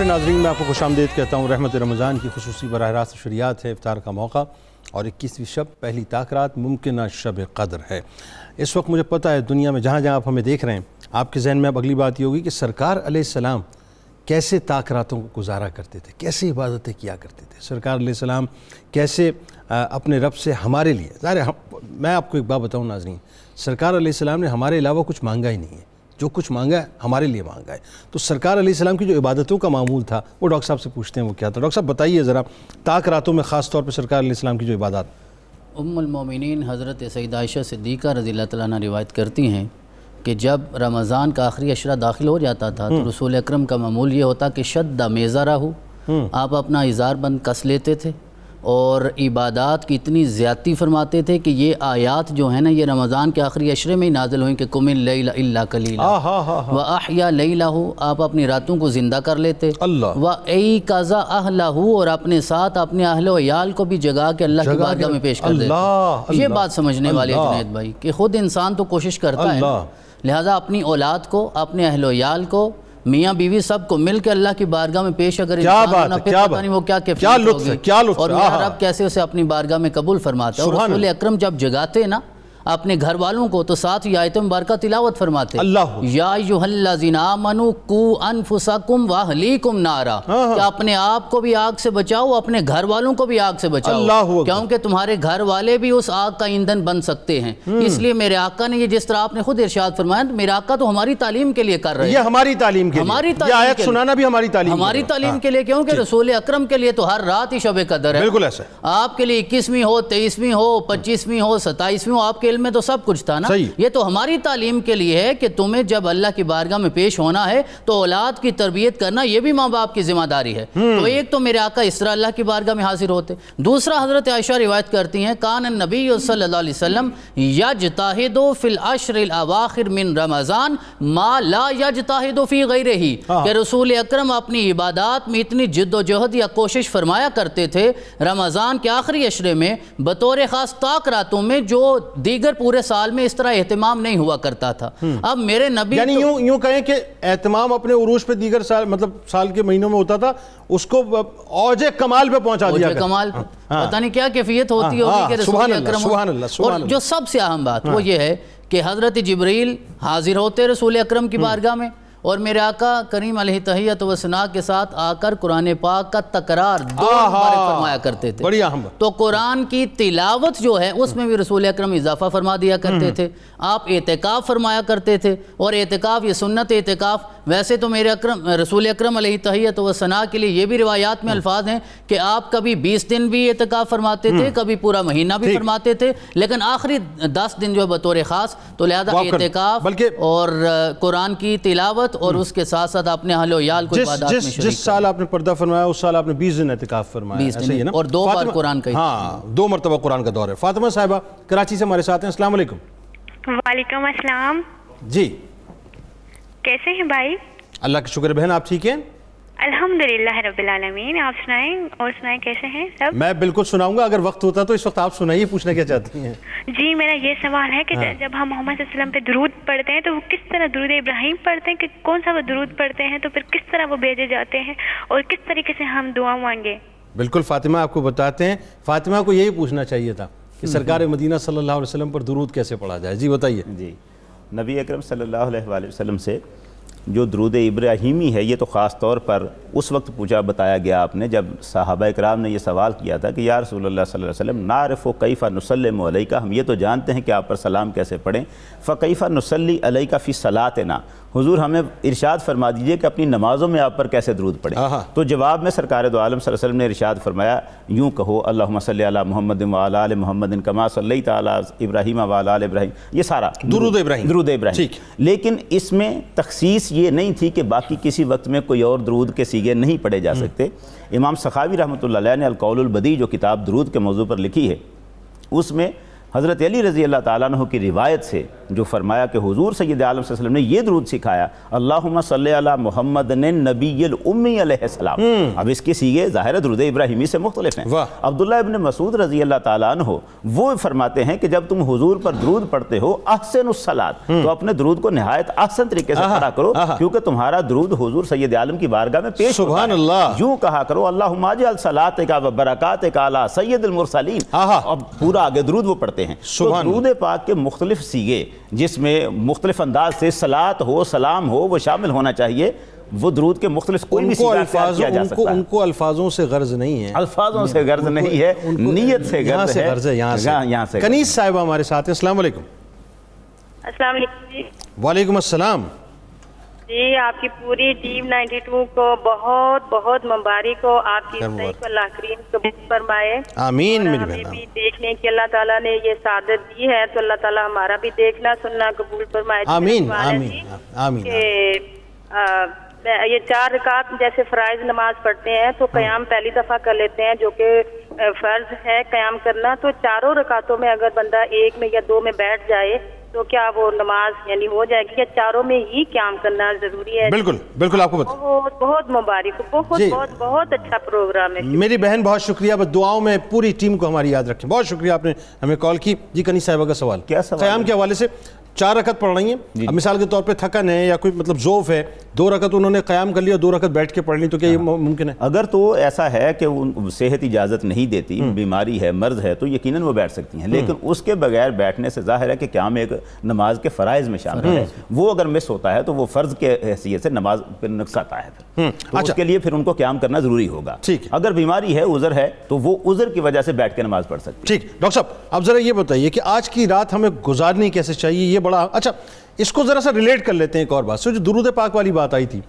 A: ناظرین میں آپ کو خوش آمدید کہتا ہوں. رحمت رمضان کی خصوصی براہ راست شریعت ہے، افطار کا موقع اور 21ویں شب پہلی طاق رات ممکنہ شب قدر ہے. اس وقت مجھے پتہ ہے دنیا میں جہاں جہاں آپ ہمیں دیکھ رہے ہیں آپ کے ذہن میں اب اگلی بات یہ ہوگی کہ سرکار علیہ السلام کیسے طاق راتوں کو گزارا کرتے تھے، کیسے عبادتیں کیا کرتے تھے. سرکار علیہ السلام کیسے اپنے رب سے ہمارے لیے، ظاہر میں آپ کو ایک بات بتاؤں ناظرین، سرکار علیہ السلام نے ہمارے علاوہ کچھ مانگا ہی نہیں ہے. جو کچھ مانگا ہے ہمارے لیے مانگا ہے. تو سرکار علیہ السلام کی جو عبادتوں کا معمول تھا وہ ڈاکٹر صاحب سے پوچھتے ہیں وہ کیا تھا. ڈاکٹر صاحب بتائیے ذرا طاق راتوں میں خاص طور پہ سرکار علیہ السلام کی جو عبادات.
E: ام المومنین حضرت سیدہ عائشہ صدیقہ رضی اللہ تعالیٰ عنہ روایت کرتی ہیں کہ جب رمضان کا آخری عشرہ داخل ہو جاتا تھا تو رسول اکرم کا معمول یہ ہوتا کہ شد میزارہ ہو، آپ اپنا اظہار بند کس لیتے تھے اور عبادات کی اتنی زیادتی فرماتے تھے کہ یہ آیات جو ہیں نا یہ رمضان کے آخری عشرے میں ہی نازل ہوئیں کہ قم اللیل الا قلیلا وَأَحْيَا لَيْلَهُ، آپ اپنی راتوں کو زندہ کر لیتے. وَأَيْقَظَ أَهْلَهُ، اور اپنے ساتھ اپنے اہل و عیال کو بھی جگا کے اللہ کی بارگاہ میں پیش کر دیتے. یہ بات سمجھنے والی ہے جنید بھائی کہ خود انسان تو کوشش کرتا ہے، لہذا اپنی اولاد کو، اپنے اہل و عیال کو، میاں بیوی سب کو مل کے اللہ کی بارگاہ میں پیش اگر انسان ہونا پھر پتہ نہیں وہ کیا کیفیت ہوگی اور میرا رب کیسے اسے اپنی بارگاہ میں قبول فرماتا ہے. اور رسول اکرم جب جگاتے نا اپنے گھر والوں کو، تو ساتھ یہ آیت مبارکہ تلاوت فرماتے
A: اللہ
E: یا ایھا الذین آمنوا قوا انفسکم واہلیکم نارا، کہ اپنے آپ کو بھی آگ سے بچاؤ، اپنے گھر والوں کو بھی آگ سے بچاؤ،
A: اللہ اکبر۔
E: کیونکہ تمہارے گھر والے بھی اس آگ کا ایندھن بن سکتے ہیں۔ اس لیے میرے آقا نے یہ جس طرح آپ نے خود ارشاد فرمایا، میرے آقا تو ہماری تعلیم کے لیے کر رہے ہیں،
A: یہ ہماری تعلیم کے
E: ہماری
A: لیے،
E: تعلیم
A: یہ آیت
E: کے لیے،
A: سنانا بھی ہماری تعلیم
E: ہماری تعلیم کے لیے، کیونکہ رسول اکرم کے لیے تو ہر رات ہی شب قدر ہے۔
A: بالکل ایسا ہے۔
E: آپ کے لیے 21ویں ہو، 23ویں ہو، 25ویں ہو، 27ویں ہو، آپ کے علم میں تو سب کچھ تھا نا۔
A: صحیح۔
E: یہ تو ہماری تعلیم کے لیے ہے کہ تمہیں جب اللہ کی بارگاہ میں پیش ہونا ہے تو اولاد کی تربیت کرنا یہ بھی ماں باپ کی ذمہ داری ہے۔ تو ایک تو میرے آقا اس طرح اللہ کی بارگاہ میں حاضر ہوتے، دوسرا حضرت عائشہ روایت کرتی ہیں کان النبی صلی اللہ علیہ وسلم یجتہد فی العشر الاواخر من رمضان ما لا یجتہد فی غیرہ، کہ رسول اکرم اپنی عبادات میں اتنی جد و جہد یا کوشش فرمایا کرتے تھے رمضان کے آخری عشرے میں بطور خاص طاق راتوں میں، جو دیگر پورے سال میں اس طرح اہتمام نہیں ہوا کرتا تھا۔ اب میرے نبی
A: یعنی یوں کہیں کہ اہتمام اپنے عروج پہ دیگر سال، مطلب سال کے مہینوں میں ہوتا تھا، اس کو اوج کمال پہ پہنچا دیا گیا۔
E: کمال پتہ نہیں کیا کیفیت ہوتی ہوگی کہ رسول اکرم،
A: سبحان اللہ،
E: اور جو سب سے اہم بات وہ یہ ہے کہ حضرت جبریل حاضر ہوتے رسول اکرم کی بارگاہ میں، اور میرے آقا کریم علیہ تحیت و ثنا کے ساتھ آ کر قرآن پاک کا تکرار 2 بار فرمایا کرتے تھے۔
A: بڑی اہم بات۔
E: تو قرآن کی تلاوت جو ہے اس میں بھی رسول اکرم اضافہ فرما دیا کرتے تھے۔ آپ اعتکاف فرمایا کرتے تھے، اور اعتکاف یہ سنت اعتکاف، ویسے تو میرے رسول اکرم علیہ تحیت و ثنا کے لیے یہ بھی روایات میں الفاظ ہیں کہ آپ کبھی 20 دن بھی اعتکاف فرماتے تھے، کبھی پورا مہینہ بھی فرماتے تھے، لیکن آخری 10 دن جو ہے بطور خاص، تو لہذا اعتکاف اور قرآن کی تلاوت اور اس کے ساتھ ساتھ اپنے اہل و عیال کو عبادات میں شریک
A: جس سال آپ نے پردہ فرمایا اس سال آپ نے 20 دن اعتکاف فرمایا،
E: 20
A: ایسا ہی ہے نا؟
E: اور 2 بار قرآن کا،
A: ہاں 2 مرتبہ قرآن کا دور ہے۔ فاطمہ صاحبہ کراچی سے ہمارے ساتھ ہیں، السلام علیکم۔
H: وعلیکم السلام۔
A: جی
H: کیسے ہیں بھائی؟
A: اللہ کا شکر ہے بہن، آپ ٹھیک ہیں؟
H: الحمدللہ رب العالمین۔ آپ سنائیں، اور سنائیں کیسے ہیں سب؟
A: میں بالکل سناؤں گا، اگر وقت ہوتا تو اس وقت آپ سنائیے، پوچھنا کیا چاہتی ہیں؟
H: جی میرا یہ سوال ہے کہ جب ہم محمد صلی اللہ علیہ وسلم پہ درود پڑھتے ہیں تو وہ کس طرح درود ابراہیم پڑھتے ہیں، کہ کون سا وہ درود پڑھتے ہیں، تو پھر کس طرح وہ بھیجے جاتے ہیں، اور کس طریقے سے ہم دعا مانگے؟
A: بالکل فاطمہ آپ کو بتاتے ہیں، فاطمہ کو یہی پوچھنا چاہیے تھا کہ سرکار مدینہ صلی اللہ علیہ وسلم پر درود کیسے پڑھا جائے۔ جی بتائیے۔
G: جی نبی اکرم صلی اللہ علیہ وآلہ وسلم سے جو درود ابراہیمی ہے یہ تو خاص طور پر اس وقت بتایا گیا آپ نے جب صحابہ اکرام نے یہ سوال کیا تھا کہ یا رسول اللہ صلی اللہ علیہ وسلم نعرف کیف نسلم علیک، ہم یہ تو جانتے ہیں کہ آپ پر سلام کیسے پڑھیں، فکیف نصلی علیک فی صلاتنا، حضور ہمیں ارشاد فرما دیجئے کہ اپنی نمازوں میں آپ پر کیسے درود پڑھیں۔ تو جواب میں سرکار دو عالم صلی اللہ علیہ وسلم نے ارشاد فرمایا یوں کہو اللہم صلی علی محمد وعلی آل محمد کما صلیت علی ابراہیم وعلی آل ابراہیم، یہ سارا
A: درود ابراہیم۔
G: لیکن اس میں تخصیص یہ نہیں تھی کہ باقی کسی وقت میں کوئی اور درود کے سیغے نہیں پڑھے جا سکتے۔ امام سخاوی رحمۃ اللہ علیہ نے القول البدیع جو کتاب درود کے موضوع پر لکھی ہے، اس میں حضرت علی رضی اللہ تعالیٰ عنہ کی روایت سے جو فرمایا کہ حضور سید عالم صلی اللہ علیہ وسلم نے یہ درود سکھایا اللہم صلی علی محمد نبی الامی علیہ السلام۔ اب اس کے سیغے ظاہر درود ابراہیمی سے مختلف ہیں۔ عبداللہ ابن مسعود رضی اللہ تعالیٰ عنہ وہ فرماتے ہیں کہ جب تم حضور پر درود پڑھتے ہو احسن الصلاۃ، تو اپنے درود کو نہایت احسن طریقے سے پڑھا کرو، کیونکہ تمہارا درود حضور سید عالم کی بارگاہ میں پیش ہوتا ہے۔
A: سبحان اللہ۔
G: یوں کہا کرو اللہم اجعل صلاتک و برکاتک علی سید المرسلین، اب پورا آگے درود وہ پڑھتے ہیں۔ تو درود پاک کے مختلف سیغے جس میں مختلف انداز سے صلات ہو سلام ہو وہ شامل ہونا چاہیے، وہ درود کے مختلف کوئی بھی سیغہ اختیار کیا جا سکتا ہے۔
A: ان کو الفاظوں سے غرض نہیں ہے،
G: الفاظوں سے غرض نہیں ہے، نیت سے غرض ہے،
A: یہاں سے۔ کنیز صاحبہ ہمارے ساتھ ہیں، السلام علیکم۔
I: السلام علیکم جی۔
A: وعلیکم السلام۔
I: جی آپ کی پوری ٹیم 92 کو بہت بہت مبارک ہو، آپ کی صحیح کو اللہ کریم قبول فرمائے۔
A: آمین میری
I: ہمیں
A: بہن۔
I: بھی دیکھنے کی اللہ تعالیٰ نے یہ سعادت دی ہے، تو اللہ تعالیٰ ہمارا بھی دیکھنا سننا قبول فرمائے۔
A: آمین آمین آمین۔
I: یہ 4 رکعت جیسے فرائض نماز پڑھتے ہیں تو قیام پہلی دفعہ کر لیتے ہیں جو کہ فرض ہے قیام کرنا، تو 4 رکعتوں میں اگر بندہ 1 میں یا 2 میں بیٹھ جائے تو کیا وہ نماز یعنی ہو جائے گی، یا 4 میں ہی قیام کرنا ضروری ہے؟
A: بالکل بالکل آپ کو بتا۔
I: بہت بہت مبارک، بہت بہت بہت اچھا پروگرام ہے
A: میری بہن، بہت شکریہ، بس دعاؤں میں پوری ٹیم کو ہماری یاد رکھیں۔ بہت شکریہ آپ نے ہمیں کال کی۔ جی کنیز صاحبہ کا سوال،
G: کیا سوال
A: قیام کے حوالے سے 4 رکعت پڑھ رہی ہیں, اب مثال کے طور پہ تھکن ہے یا کوئی مطلب ذوف ہے, 2 رکعت انہوں نے قیام کر لیا, 2 رکعت بیٹھ کے پڑھ لی, تو کیا یہ ممکن ہے؟
G: اگر تو ایسا ہے کہ صحت اجازت نہیں دیتی, بیماری ہے, مرض ہے, تو یقیناً وہ بیٹھ سکتی ہیں, لیکن اس کے بغیر بیٹھنے سے ظاہر ہے کہ قیام ایک نماز کے فرائض میں شامل ہے, وہ اگر مس ہوتا ہے تو وہ فرض کے حیثیت سے نماز پہ نقص آتا ہے, تو اس کے لیے پھر ان کو قیام کرنا ضروری ہوگا. اگر بیماری ہے, عذر ہے, تو وہ عذر کی وجہ سے بیٹھ کے نماز پڑھ سکتی ہے.
A: ٹھیک. ڈاکٹر صاحب اب ذرا یہ بتائیے کہ آج کی رات ہمیں گزارنی کیسے چاہیے, یہ بڑا اچھا اس کو ذرا سا ریلیٹ کر لیتے ہیں ایک اور بات سے, جو درود پاک والی بات آئی تھی.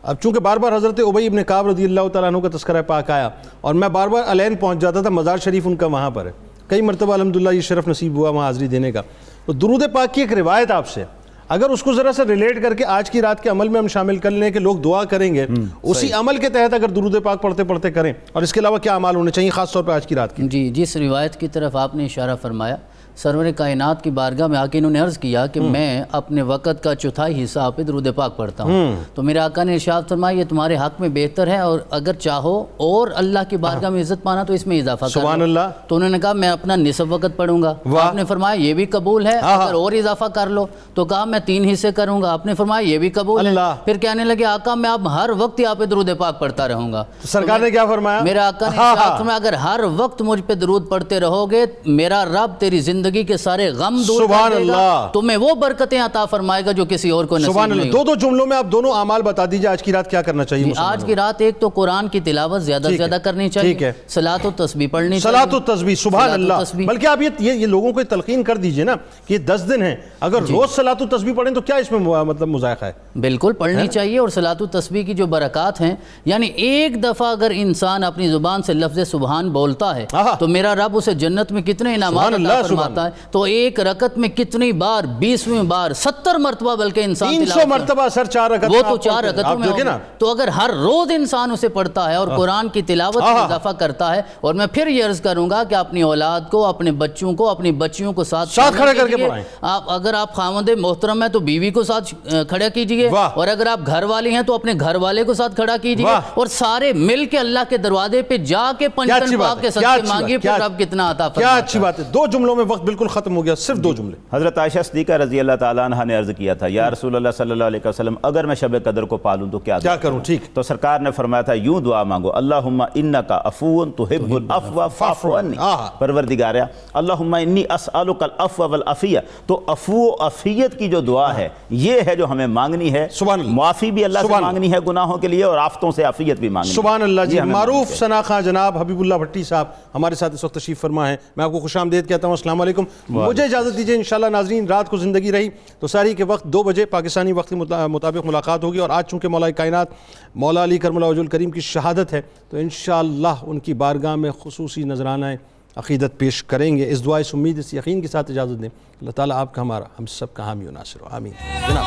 A: اب چونکہ بار بار حضرت ابی ابن کعب رضی اللہ تعالیٰ عنہ کا تذکرہ پاک آیا, اور میں بار بار الین پہنچ جاتا تھا, مزار شریف ان کا وہاں پر ہے, کئی مرتبہ الحمدللہ یہ شرف نصیب ہوا وہاں حاضری دینے کا. تو درود پاک کی ایک روایت آپ سے, اگر اس کو ذرا سا ریلیٹ کر کے آج کی رات کے عمل میں ہم شامل کر لیں کہ لوگ دعا کریں گے, اسی عمل کے تحت اگر درود پاک پڑھتے پڑھتے کریں, اور اس کے علاوہ کیا اعمال ہونے چاہیے خاص طور پہ آج کی رات کی؟
E: جی, جس روایت کی طرف آپ نے اشارہ فرمایا, سرور کائنات کی بارگاہ میں آ کے انہوں نے عرض کیا کہ میں اپنے وقت کا چوتھائی حصہ آپ پہ درود پاک پڑھتا ہوں, تو میرے آقا نے ارشاد فرمایا یہ تمہارے حق میں بہتر ہے, اور اگر چاہو اور اللہ کی بارگاہ میں عزت پانا تو اس میں اضافہ کرو.
A: سبحان اللہ.
E: تو انہوں نے کہا میں اپنا نصف وقت پڑھوں گا. آپ نے فرمایا یہ بھی قبول ہے, اگر اور اضافہ کر لو, تو کہا میں 3 حصے کروں گا. آپ نے فرمایا یہ بھی قبول ہے. پھر کہنے لگے آقا میں اب ہر وقت یہاں پہ درود پاک پڑھتا رہوں گا.
A: سرکار نے کیا فرمایا؟
E: میرے آقا نے ارشاد فرمایا اگر ہر وقت مجھ پہ درود پڑھتے رہو گے, میرا رب تیری زندگی کے سارے غم دور کر دے گا, تمہیں وہ برکتیں عطا فرمائے گا جو کسی اور کو نصیب نہیں.
A: 2 جملوں میں آپ دونوں اعمال بتا دیجئے آج کی رات کیا کرنا چاہیے.
E: آج کی رات ایک تو قرآن کی تلاوت زیادہ سے زیادہ کرنی چاہیے, صلاۃ و تسبیح پڑھنی چاہیے,
A: صلاۃ و تسبیح, سبحان اللہ. بلکہ آپ یہ لوگوں کو تلقین کر دیجئے نا کہ یہ 10 دن ہیں, اگر روز صلاۃ و تسبیح پڑھیں تو کیا اس میں مطلب مذائقہ ہے؟
E: بالکل پڑھنی چاہیے. اور صلاۃ و تسبیح کی جو برکات ہیں, یعنی ایک دفعہ اگر انسان اپنی زبان سے لفظ سبحان بولتا ہے تو میرا رب اسے جنت میں کتنے انعامات عطا فرماتا ہے. تو ایک رکعت میں کتنی بار, 20ویں بار, 70 مرتبہ بلکہ انسان
A: 300 مرتبہ سر 4 رکعت,
E: وہ تو 4 رکعتوں میں ہوگا. تو اگر ہر روز انسان اسے پڑھتا ہے اور قرآن کی تلاوت میں اضافہ کرتا ہے, اور میں پھر یہ عرض کروں گا کہ اپنی اولاد کو, اپنے بچوں کو, اپنی بچیوں کو ساتھ
A: کھڑے کر کے پڑھائیں.
E: اگر آپ خاوند محترم ہیں تو بیوی کو ساتھ کھڑا کیجئے, اور اگر آپ گھر والی ہیں تو اپنے گھر والے کو ساتھ کھڑا کیجئے, اور سارے مل کے اللہ کے دروازے پہ جا کے پنجتن پاک کے صدقے مانگیے, پھر رب کتنا عطا فرماتا ہے.
A: کیا اچھی بات ہے. 2 جملوں میں وقت بالکل ختم ہو گیا, صرف 2 جملے.
G: حضرت عائشہ صدیقہ رضی اللہ تعالیٰ عنہ نے عرض کیا تھا, یا رسول اللہ صلی اللہ علیہ وسلم اگر میں شب قدر کو پالوں تو کیا
A: کروں؟ ٹھیک.
G: تو سرکار نے فرمایا تھا یوں دعا مانگو, اللہم انکا عفو تحب العفو فاعف عنی, پروردگارا اللہم انی اسألک العفو والعافیہ. تو عفو و عافیت کی جو دعا ہے یہ ہے جو ہمیں مانگنی ہے. معافی بھی اللہ سے مانگنی ہے گناہوں کے لیے, اور آفتوں سے عافیت بھی مانگنی ہے.
A: سبحان اللہ. جی معروف ثنا خان جناب حبیب اللہ بھٹی صاحب ہمارے ساتھ اس وقت تشریف فرما ہیں. میں آپ کو خوش آمدید کہتا ہوں. السلام علیکم. مجھے اجازت دیجیے انشاءاللہ ناظرین, رات کو زندگی رہی تو ساری کے وقت 2 بجے پاکستانی وقت کے مطابق ملاقات ہوگی, اور آج چونکہ مولا کائنات مولا علی کرم اللہ وجہ الکریم کی شہادت ہے تو انشاءاللہ ان کی بارگاہ میں خصوصی نذرانہ عقیدت پیش کریں گے. اس دعا, اس امید, اس یقین کے ساتھ اجازت دیں. اللہ تعالیٰ آپ کا, ہمارا, ہم سب کا حامی و ناصر ہو. آمین. جناب